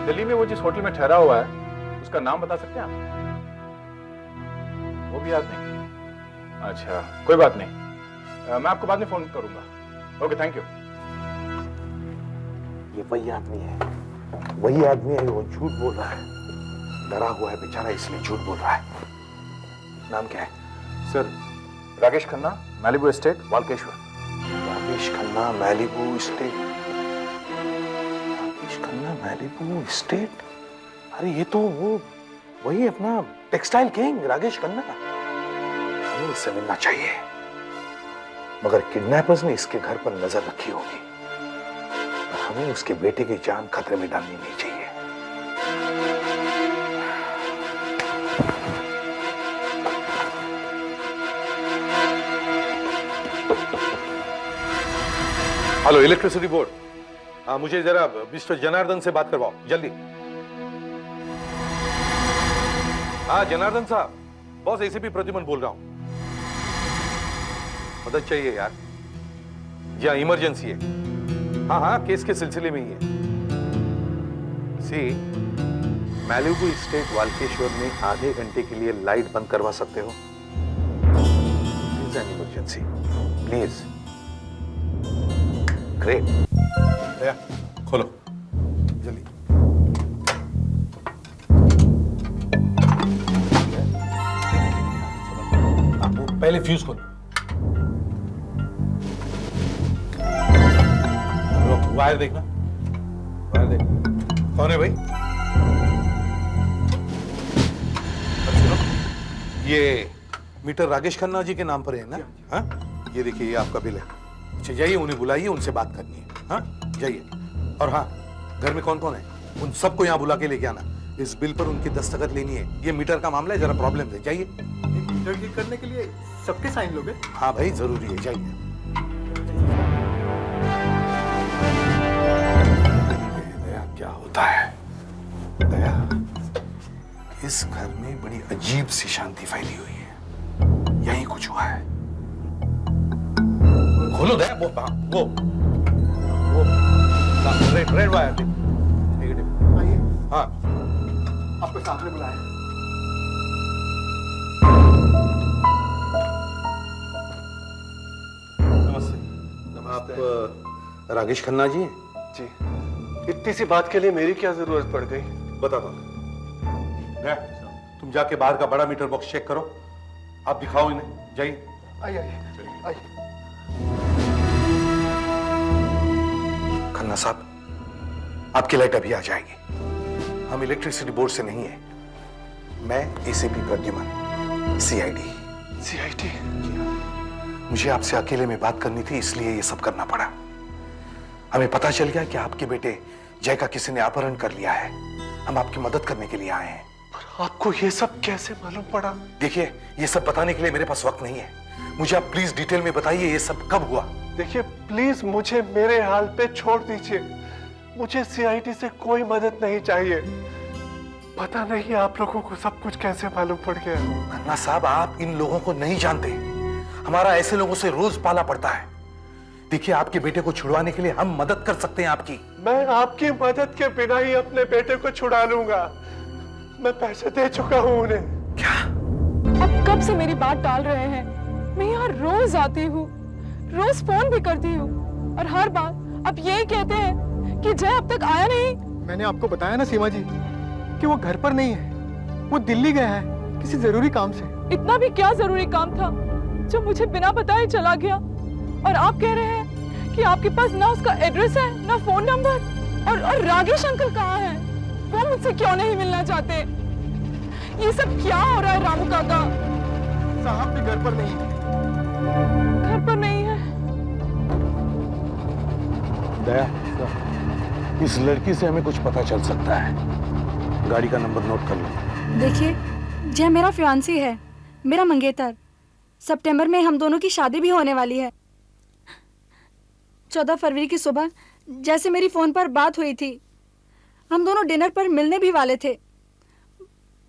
दिल्ली में वो जिस होटल में ठहरा हुआ है उसका नाम बता सकते हैं आप? वो भी याद नहीं? अच्छा, कोई बात नहीं, मैं आपको बाद में फोन करूंगा। Okay, thank you. ये वही आदमी है, वो झूठ बोल रहा है। डरा हुआ है बेचारा, इसलिए झूठ बोल रहा है। नाम क्या है? Sir, Rakesh Khanna, Malibu estate, Walkeshwar. Rakesh Khanna, Malibu estate. Rakesh Khanna, Malibu estate. अरे ये तो वो वही अपना टेक्सटाइल किंग राकेश खन्ना। हमें इससे मिलना चाहिए, मगर किडनैपर्स ने इसके घर पर नजर रखी होगी और हमें उसके बेटे की जान खतरे में डालनी नहीं चाहिए। Hello, electricity board. मुझे जरा मिस्टर जनार्दन से बात करवाओ, जल्दी। हाँ जनार्दन साहब, बॉस एसीपी प्रद्युमन बोल रहा हूं। मदद चाहिए यार, जी हाँ, इमरजेंसी है। हाँ, केस के सिलसिले में ही है। सी, मैलिबू एस्टेट वालकेश्वर में आधे घंटे के लिए लाइट बंद करवा सकते हो? It's an emergency, please. Great, खोलो जल्दी। पहले फ्यूज खोलो। वायर देखना, वायर देख। कौन है भाई? अब सुनो, ये मीटर राकेश खन्ना जी के नाम पर है ना? हाँ, ये देखिए, ये आपका बिल है। अच्छा, जाइए, उन्हें बुलाइए, उनसे बात करनी है। हाँ, जाइए। और हाँ, घर में कौन कौन है उन सबको यहाँ बुला के लेके आना। इस बिल पर उनकी दस्तखत लेनी है। ये मीटर का मामला है, जरा प्रॉब्लम है। जाइए। मीटर ठीक करने के लिए सबके साइन लोगे? हाँ भाई, जरूरी है, जाइए। दया, क्या होता है दया? इस घर में बड़ी अजीब सी शांति फैली हुई है। यही कुछ हुआ है। खोलो दया, वो रेड वायर। आइए। हाँ, आपको सामने बुलाया। नमस्ते। आप राकेश खन्ना जी हैं? जी। इतनी सी बात के लिए मेरी क्या जरूरत पड़ गई? बताता हूँ। तुम जाके बाहर का बड़ा मीटर बॉक्स चेक करो। आप दिखाओ इन्हें, जाइए। आइए। खन्ना साहब, आपकी लाइट अभी आ जाएगी। हम इलेक्ट्रिसिटी बोर्ड से नहीं है। मैं एसीपी प्रद्युमन, सीआईडी। सीआईडी? मुझे आपसे अकेले में बात करनी थी, इसलिए ये सब करना पड़ा। हमें पता चल गया कि आपके बेटे जय का किसी ने अपहरण कर लिया है। हम आपकी मदद करने के लिए आए हैं। पर आपको ये सब कैसे मालूम पड़ा? देखिए, ये सब बताने के लिए मेरे पास वक्त नहीं है। मुझे आप प्लीज डिटेल में बताइए, ये सब कब हुआ? देखिए प्लीज, मुझे मेरे हाल पे छोड़ दीजिए। मुझे सीआईडी से कोई मदद नहीं चाहिए। पता नहीं आप लोगों को सब कुछ कैसे मालूम पड़ गया। अन्ना साहब, आप इन लोगों को नहीं जानते। हमारा ऐसे लोगों से रोज पाला पड़ता है। देखिए, आपके बेटे को छुड़वाने के लिए हम मदद कर सकते हैं आपकी। मैं आपकी मदद के बिना ही अपने बेटे को छुड़ा लूंगा। मैं पैसे दे चुका हूं उन्हें। क्या? अब कब से मेरी बात टाल रहे हैं? मैं यहाँ रोज आती हूँ, रोज फोन भी करती हूँ, और हर बार अब यही कहते हैं कि जय अब तक आया नहीं। मैंने आपको बताया ना सीमा जी कि वो घर पर नहीं है, वो दिल्ली गया है किसी जरूरी काम से। इतना भी क्या जरूरी काम था जो मुझे बिना बताए चला गया? और आप कह रहे हैं कि आपके पास ना उसका एड्रेस है ना फोन नंबर। और रागेश अंकल कहाँ हैं? वो मुझसे क्यों नहीं मिलना चाहते? ये सब क्या हो रहा है रामू काका? साहब भी घर पर नहीं है। घर पर नहीं है? दया, इस लड़की से हमें कुछ पता चल सकता है। गाड़ी का नंबर नोट कर लो। देखिए, जय मेरा फियांसी है, मेरा मंगेतर। सितंबर में हम दोनों की शादी भी होने वाली है। 14 फरवरी की सुबह जैसे मेरी फोन पर बात हुई थी, हम दोनों डिनर पर मिलने भी वाले थे,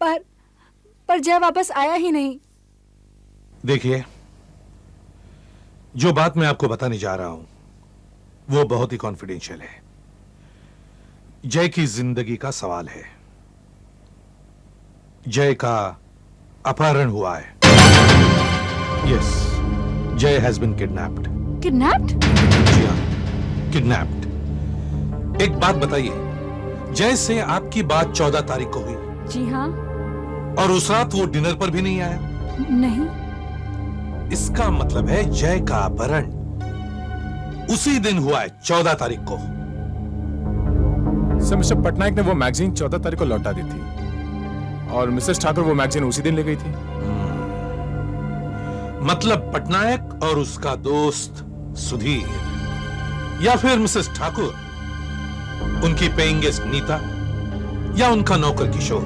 पर जय वापस आया ही नहीं। देखिए, जो बात मैं आपको बताने जा रहा हूं वो बहुत ही कॉन्फिडेंशियल है। जय की जिंदगी का सवाल है। जय का अपहरण हुआ है। यस, जय हैज बीन किडनैप्ड। किडनैप्ड? जी हाँ, किडनैप्ड। एक बात बताइए, जय से आपकी बात 14 तारीख को हुई? जी हाँ। और उस रात वो डिनर पर भी नहीं आया? नहीं। इसका मतलब है जय का अपहरण उसी दिन हुआ है, 14 तारीख को। सर, मिस्टर पटनायक ने वो मैगजीन 14 तारीख को लौटा दी थी और मिसेस ठाकुर वो मैगजीन उसी दिन ले गई थी। मतलब पटनायक और उसका दोस्त सुधीर, या फिर मिसेस ठाकुर, उनकी पेइंग गेस्ट नीता, या उनका नौकर किशोर,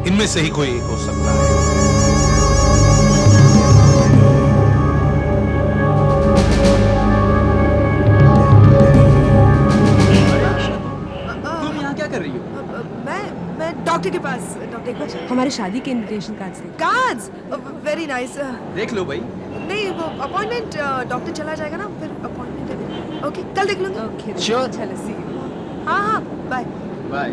इनमें से ही कोई एक हो सकता है। तुम यहाँ क्या कर रही हो? मैं डॉक्टर के पास। डॉक्टर एक बार हमारी शादी के इनविटेशन कार्ड्स थे। कार्ड्स? Very nice. देख लो भाई। नहीं, वो अपॉइंटमेंट डॉक्टर चला जाएगा ना, फिर अपॉइंटमेंट है। ओके, कल देख लूंगी। Okay, sure. चलो सी यू। हाँ हाँ, बाय बाय।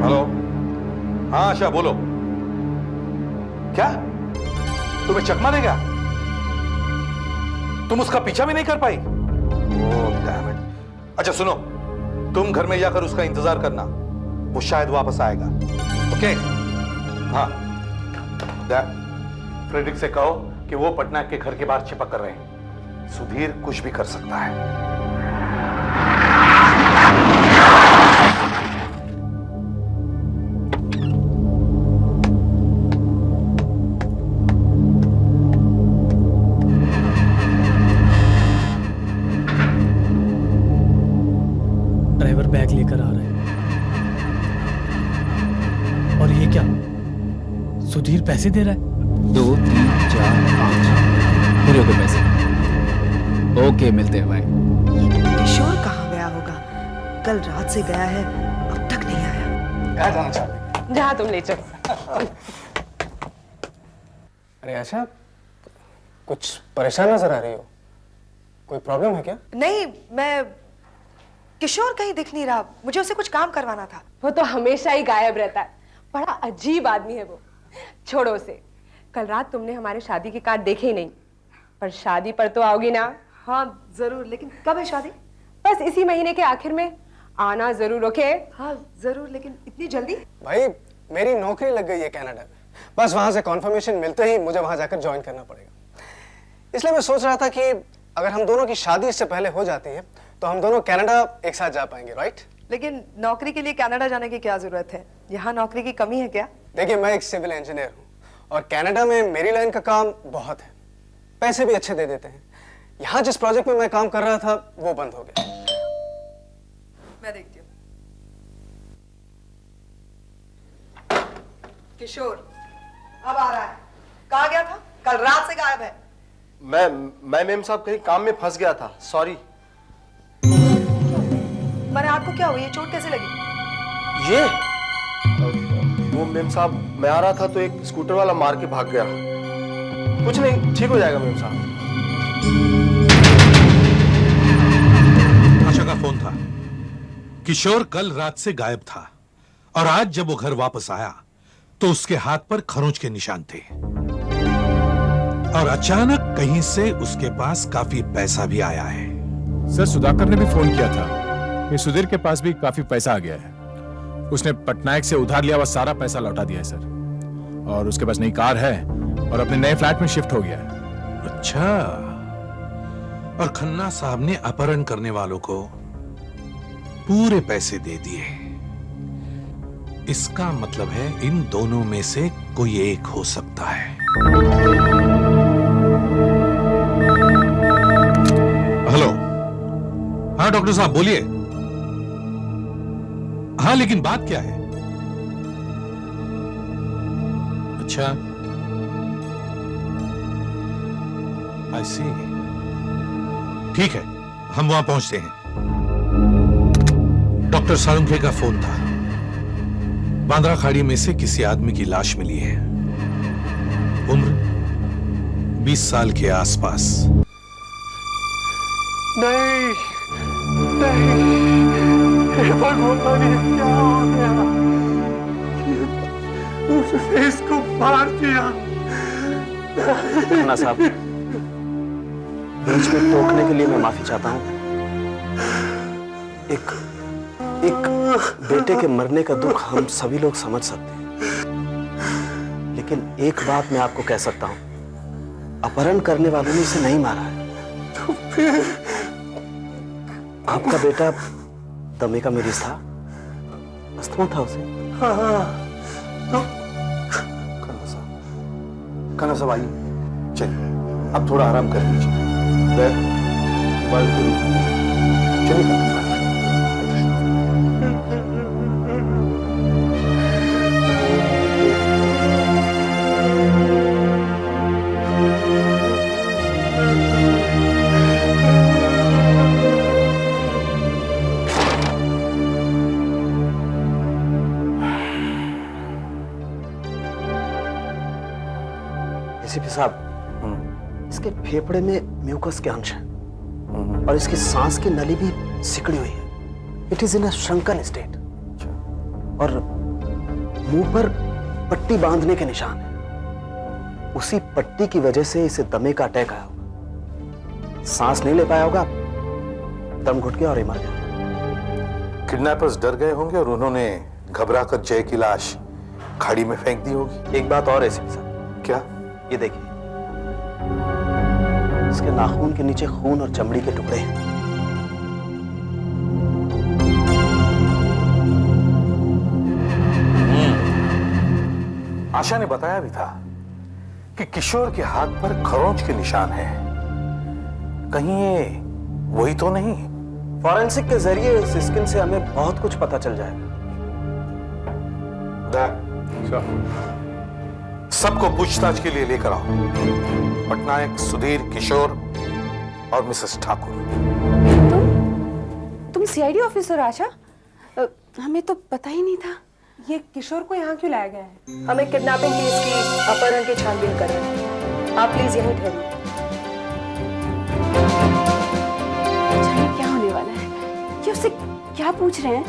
हेलो। हाँ आशा, बोलो। क्या तुम्हें चकमा देगा? तुम उसका पीछा भी नहीं कर पाई? Oh damn it. अच्छा सुनो, तुम घर में जाकर उसका इंतजार करना, वो शायद वापस आएगा। ओके? हाँ, फ्रेडरिक से कहो कि वो पटनायक के घर के बाहर छिपक कर रहे हैं। सुधीर कुछ भी कर सकता है। ड्राइवर बैग लेकर आ रहा है। और ये क्या, सुधीर पैसे दे रहा है? 2, 3, 4, 5 पूरे होते पैसे। ओके, मिलते हैं, बाय। किशोर कहाँ गया होगा? कल रात से गया है, अब तक नहीं आया। क्या जाना चाहते? जहाँ तुम ले चलो। अरे आशा, कुछ परेशान नजर आ रही हो। कोई प्रॉब्लम है क्या? नहीं, मैं किशोर कहीं दिख नहीं रहा, मुझे उससे कुछ काम करवाना था। वो तो हमेशा ही गायब रहता है, बड़ा अजीब आदमी है वो। छोड़ो उसे। कल रात तुमने हमारे शादी के कार्ड देखे ही नहीं, पर शादी पर तो आओगी ना? हाँ जरूर, लेकिन कब है शादी? बस इसी महीने के आखिर में आना जरूर। ओके? हाँ जरूर, लेकिन इतनी जल्दी? भाई, मेरी नौकरी लग गई है कनाडा में, बस वहां से कॉन्फर्मेशन मिलते ही मुझे वहां जाकर ज्वाइन करना पड़ेगा। इसलिए मैं सोच रहा था कि अगर हम दोनों की शादी इससे पहले हो जाती है तो हम दोनों कनाडा एक साथ जा पाएंगे, राइट? लेकिन नौकरी के लिए कनाडा जाने की क्या जरूरत है? यहाँ नौकरी की कमी है क्या? देखिए, मैं एक सिविल इंजीनियर हूँ और कनाडा में मेरी लाइन का काम बहुत है, पैसे भी अच्छे दे देते हैं। यहाँ जिस प्रोजेक्ट में मैं काम कर रहा था वो बंद हो गया। मैं देखती हूँ। किशोर अब आ रहा है। कहाँ गया था? कल रात से गायब है। मैं मेम साहब कहीं काम में फंस गया था, सॉरी। मैंने आपको क्या हुआ, ये चोट कैसे लगी? ये वो मेम साहब, मैं आ रहा था तो एक स्कूटर वाला मार के भाग गया। कुछ नहीं, ठीक हो जाएगा मेम साहब। आशा का फोन था। किशोर कल रात से गायब था और आज जब वो घर वापस आया तो उसके हाथ पर खरोंच के निशान थे और अचानक कहीं से उसके पास काफी पैसा भी आया है। सर सुधाकर ने भी फोन किया था कि सुधीर के पास भी काफी पैसा आ गया है। उसने पटनायक से उधार लिया हुआ सारा पैसा लौटा दिया है सर, और उसके पास नई कार है और अपने नए फ्लैट में शिफ्ट हो गया है। अच्छा, और खन्ना साहब ने अपहरण करने वालों को पूरे पैसे दे दिए। इसका मतलब है इन दोनों में से कोई एक हो सकता है। हेलो, हाँ डॉक्टर साहब बोलिए। हाँ लेकिन बात क्या है? अच्छा, आई सी, ठीक है, हम वहां पहुंचते हैं। डॉक्टर सालुंखे का फोन था। बांद्रा खाड़ी में से किसी आदमी की लाश मिली है, उम्र 20 साल के आसपास। नहीं नहीं, हे भगवान, ये क्या हो गया? उसने इसको मार दिया। खन्ना साहब, बीच में टोकने के लिए मैं माफी चाहता हूं। एक बेटे के मरने का दुख हम सभी लोग समझ सकते हैं, लेकिन एक बात मैं आपको कह सकता हूं, अपहरण करने वालों ने इसे नहीं मारा है। आपका बेटा दमे का मरीज था, अस्थमा था उसे। कन्ना साहब आइए, चलिए अब थोड़ा आराम कर लीजिए। चलिए एसीपी साहब, इसके फेफड़े में म्यूकस के अंश हैं और इसकी सांस की नली भी सिकड़ी हुई है। It is in a shrunken state और मुंह पर पट्टी बांधने के निशान है। उसी पट्टी की वजह से इसे दमे का अटैक आया होगा। सांस नहीं ले पाया होगा, दम घुट गया और ये मर गया। किडनैपर्स डर गए होंगे और उन्होंने घबराकर जय की लाश खाड़ी में फेंक दी होगी। एक बात और है एसीपी साहब। क्या? ये देखिए, इसके नाखून के नीचे खून और चमड़ी के टुकड़े हैं। आशा ने बताया भी था कि किशोर के हाथ पर खरोंच के निशान हैं। कहीं ये वही तो नहीं? फॉरेंसिक के जरिए इस स्किन से हमें बहुत कुछ पता चल जाएगा। सबको पूछताछ के लिए लेकर आओ, पटनायक, सुधीर, किशोर और मिसेस ठाकुर। तुम सीआईडी ऑफिसर आशा? हमें तो पता ही नहीं था। ये किशोर को यहाँ क्यों लाया गया है? हमें किडनैपिंग केस की अपहरण की छानबीन कर रहे हैं। आप प्लीज यहीं ठहरिए। जाने क्या होने वाला है? ये उससे क्या पूछ रहे हैं?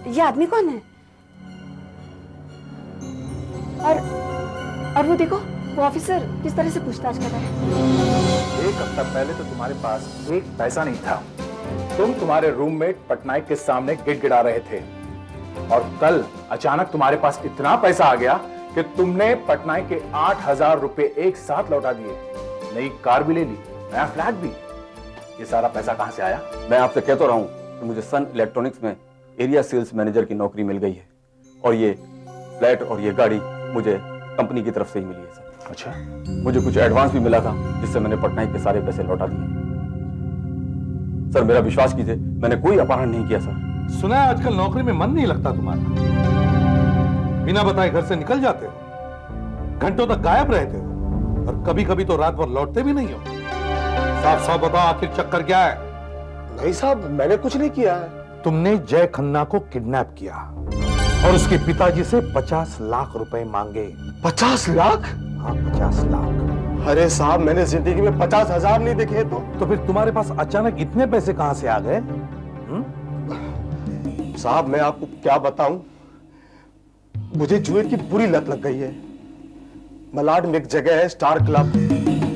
ये आदमी कौन है? और वो देखो, वो ऑफिसर किस तरह से पूछताछ कर रहा है। एक हफ्ता पहले तो तुम्हारे पास एक पैसा नहीं था। तुम तुम्हारे रूममेट पटनायक के सामने गिड़गिड़ा रहे थे, और कल अचानक तुम्हारे पास इतना पैसा आ गया कि तुमने पटनायक के 8,000 रुपए एक साथ लौटा दिए। नई कार भी ले ली, नया फ्लैट भी। ये सारा पैसा कहां से आया? मैं आपसे कह तो रहा हूं कि मुझे सन इलेक्ट्रॉनिक्स में एरिया सेल्स मैनेजर की नौकरी मिल गई है, और ये फ्लैट और ये गाड़ी मुझे कंपनी की तरफ से ही मिली है सर। अच्छा, मुझे कुछ एडवांस भी मिला था जिससे मैंने पटनायक के सारे पैसे लौटा दिए। सर मेरा विश्वास कीजिए, मैंने कोई अपहरण नहीं किया सर। सुना है आजकल नौकरी में मन नहीं लगता तुम्हारा, बिना बताए घर से निकल जाते हो, घंटों तक गायब रहते हो और कभी कभी तो रात भर लौटते भी नहीं हो। साफ साफ बताओ आखिर चक्कर क्या है? नहीं साहब, मैंने कुछ नहीं किया है। तुमने जय खन्ना को किडनैप किया और उसके पिताजी से 50 लाख रुपए मांगे। 50 लाख? हाँ 50 लाख। अरे साहब, मैंने जिंदगी में 50,000 नहीं देखे। तो फिर तुम्हारे पास अचानक इतने पैसे कहां से आ गए? साहब मैं आपको क्या बताऊं, मुझे जुए की बुरी लत लग गई है। मलाड में एक जगह है स्टार क्लब,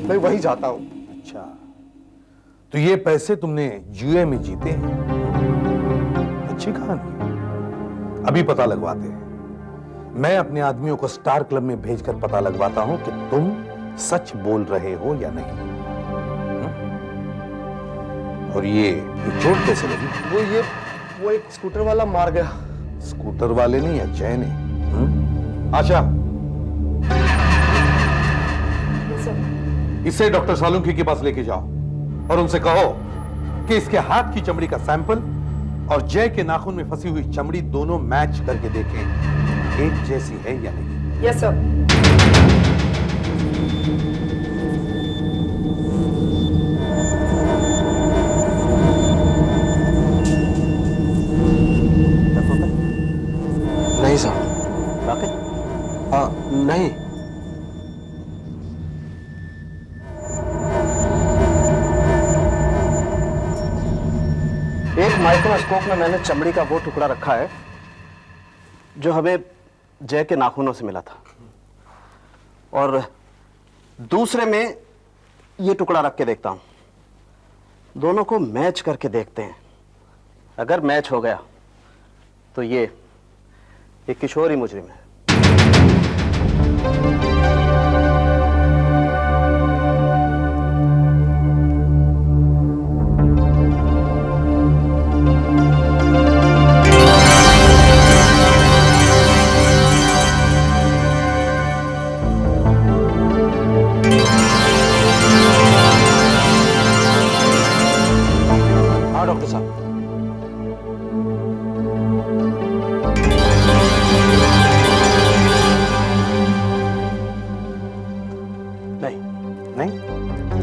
मैं वहीं जाता हूं। अच्छा, तो ये पैसे तुमने जुए में जीते हैं? अच्छी कहानी। अभी पता लगवाते हैं। मैं अपने आदमियों को स्टार क्लब में भेजकर पता लगवाता हूं कि तुम सच बोल रहे हो या नहीं। और ये चोट कैसे लगी? वो एक स्कूटर वाला मार गया। स्कूटर वाले ने या जय ने? आशा, इसे डॉक्टर सालुंकी के पास लेके जाओ और उनसे कहो कि इसके हाथ की चमड़ी का सैंपल और जय के नाखून में फंसी हुई चमड़ी दोनों मैच करके देखें, एक जैसी है या नहीं। Yes sir. नहीं साहब। वाकई? हाँ नहीं। एक माइक्रोस्कोप में मैंने चमड़ी का वो टुकड़ा रखा है जो हमें जय के नाखूनों से मिला था, और दूसरे में ये टुकड़ा रख के देखता हूं। दोनों को मैच करके देखते हैं। अगर मैच हो गया तो ये किशोरी मुजरिम है। हाँ डॉक्टर साहब।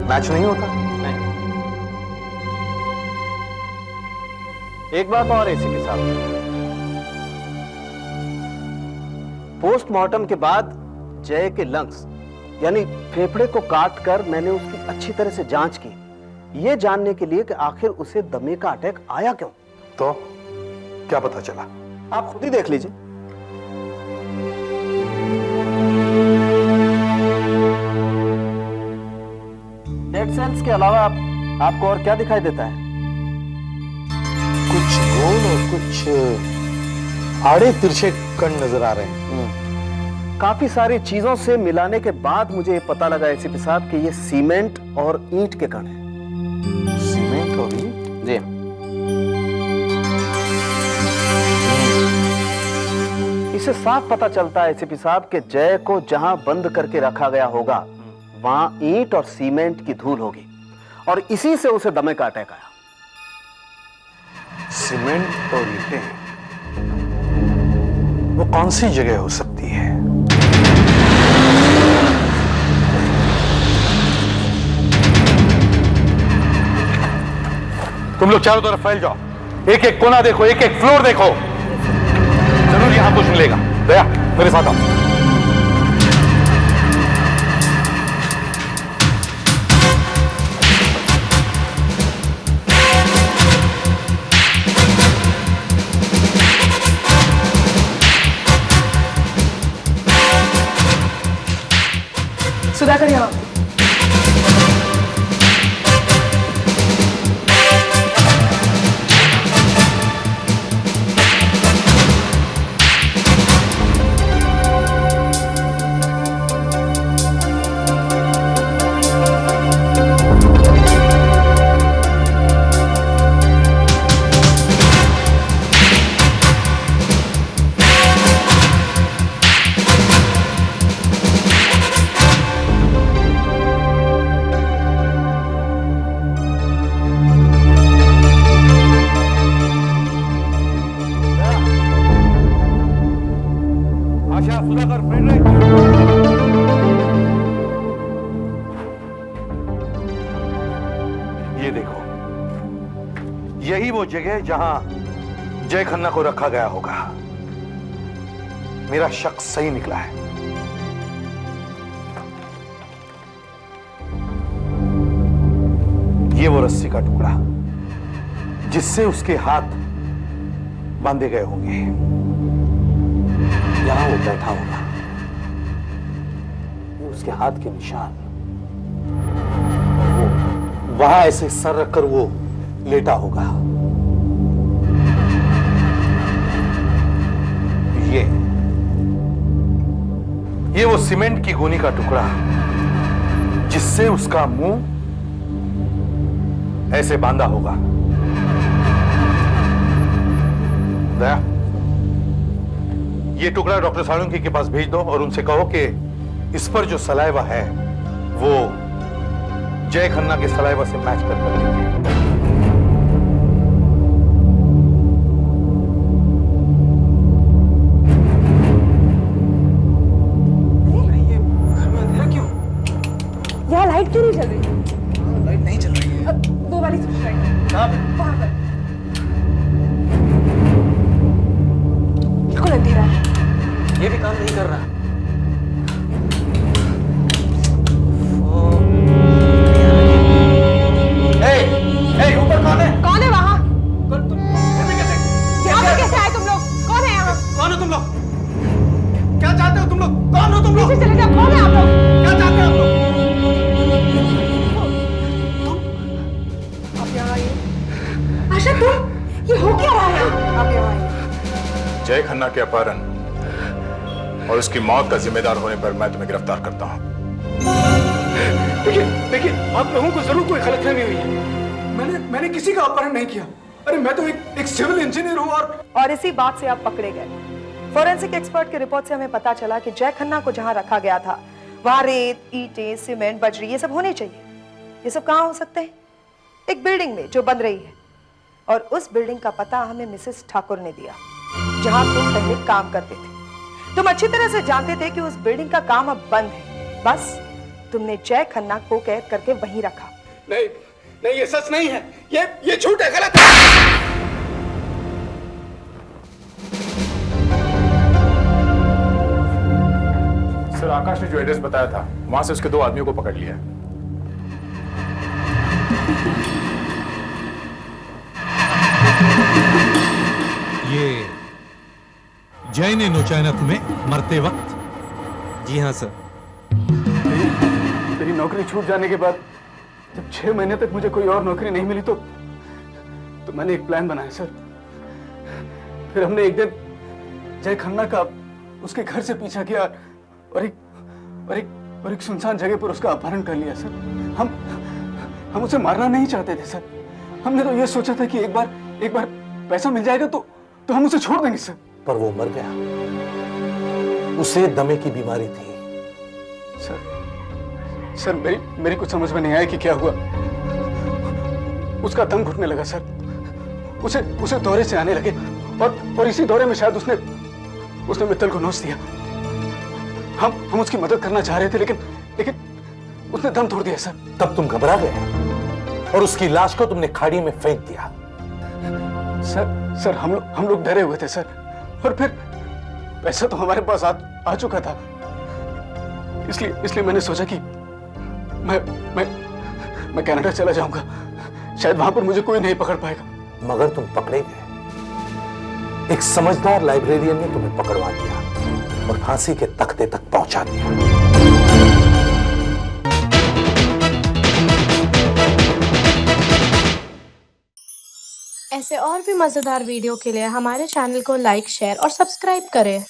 मैच नहीं होता? नहीं। एक बात और इसी के साथ, पोस्टमार्टम के बाद जय के लंग्स यानी फेफड़े को काट कर मैंने उसकी अच्छी तरह से जांच की, यह जानने के लिए कि आखिर उसे दमे का अटैक आया क्यों। तो क्या पता चला? आप खुद ही देख लीजिए। डेड सेल्स के अलावा आपको और क्या दिखाई देता है? कुछ गोल और कुछ आड़े तिरछे कण नजर आ रहे हैं। काफी सारी चीजों से मिलाने के बाद मुझे ये पता लगा एसीपी साहब कि ये सीमेंट और ईंट के कण हैं। सीमेंट और ईंट? जी। इसे साफ पता चलता है एसीपी साहब कि जय को जहां बंद करके रखा गया होगा वहां ईंट और सीमेंट की धूल होगी और इसी से उसे दमे का अटैक आया। सीमेंट और ईंटें, वो कौन सी जगह हो सकती है? तुम लोग चारों तरफ फैल जाओ, एक एक कोना देखो, एक एक फ्लोर देखो, जरूर यहां कुछ मिलेगा। दया मेरे साथ आओ। सुधाकर यहाँ। ये देखो, यही वो जगह है जहां जय खन्ना को रखा गया होगा। मेरा शक सही निकला है। ये वो रस्सी का टुकड़ा जिससे उसके हाथ बांधे गए होंगे, यहां वो बैठा होगा, ये उसके हाथ के निशान, वहां ऐसे सर रखकर वो लेटा होगा। ये वो सीमेंट की गोनी का टुकड़ा जिससे उसका मुंह ऐसे बांधा होगा। दया, ये टुकड़ा डॉक्टर सालुंकी के पास भेज दो और उनसे कहो कि इस पर जो सलाइवा है वो जय खन्ना के सलाइवा से मैच कर देंगे। यहाँ लाइट क्यों नहीं चल रही? लाइट नहीं चल रही है। वो वाली स्विच लाइट कहाँ पे? वहाँ पर। बिल्कुल अंधेरा है। ये भी काम नहीं कर रहा। ऊपर कौन है? कौन है वहाँ? तुम यहाँ पे कैसे आए तुम लोग? कौन है यहाँ? कौन हो तुम लोग? क्या चाहते हो तुम लोग? कौन हो तुम लोग? पीछे चले जाओ। कौन है आप लोग? क्या चाहते हो आप लोग? आप यहाँ आइए। आशा तुम, ये हो क्या रहा है? आप यहाँ आइए। जय खन्ना के अपहरण और उसकी मौत का जिम्मेदार होने पर मैं तुम्हें गिरफ्तार करता हूँ। देखिए, आप लोगों को जरूर कोई गलतफहमी हुई है। मैंने किसी का अपहरण नहीं किया। अरे मैं तो एक सिविल इंजीनियर हूँ और इसी बात से आप पकड़े गए। फोरेंसिक एक्सपर्ट की रिपोर्ट से हमें पता चला कि जय खन्ना को जहां रखा गया था वहां रेत, ईंटें, सीमेंट, बजरी ये सब होने चाहिए। ये सब कहाँ हो सकते हैं? एक बिल्डिंग में जो बन रही है, और उस बिल्डिंग का पता हमें मिसेस ठाकुर ने दिया जहां तुम पहले काम करते थे। तुम अच्छी तरह से जानते थे कि उस बिल्डिंग का काम अब बंद है, बस तुमने जय खन्ना को कैद करके वहीं रखा। नहीं, ये सच नहीं है। ये झूठ है, गलत है। सर, आकाश ने जो एड्रेस बताया था वहां से उसके 2 आदमियों को पकड़ लिया है। ये जय ने नोचा ना तुम्हें मरते वक्त? जी हाँ सर। मेरी नौकरी छूट जाने के बाद जब 6 महीने तक मुझे कोई और नौकरी नहीं मिली तो मैंने एक प्लान बनाया सर। फिर हमने एक दिन जय खन्ना का उसके घर से पीछा किया और एक सुनसान जगह पर उसका अपहरण कर लिया सर। हम उसे मारना नहीं चाहते थे सर। हमने तो ये सोचा था कि एक बार पैसा मिल जाएगा तो हम उसे छोड़ देंगे सर। पर वो मर गया। उसे दमे की बीमारी थी। सर मेरी कुछ समझ में नहीं आया कि क्या हुआ। उसका दम घुटने लगा सर। उसे दौरे से आने लगे और इसी दौरे में शायद उसने मित्तल को नोच दिया। हम उसकी मदद करना चाह रहे थे लेकिन उसने दम तोड़ दिया सर। तब तुम घबरा गए और उसकी लाश को तुमने खाड़ी में फेंक दिया। सर हम लोग डरे हुए थे सर। और फिर पैसा तो हमारे पास आ चुका था। इसलिए मैंने सोचा कि मैं कनाडा चला जाऊंगा। शायद वहां पर मुझे कोई नहीं पकड़ पाएगा। मगर तुम पकड़े गए। एक समझदार लाइब्रेरियन ने तुम्हें पकड़वा दिया और फांसी के तख्ते तक पहुंचा दिया। ऐसे और भी मजेदार वीडियो के लिए हमारे चैनल को लाइक, शेयर और सब्सक्राइब करें।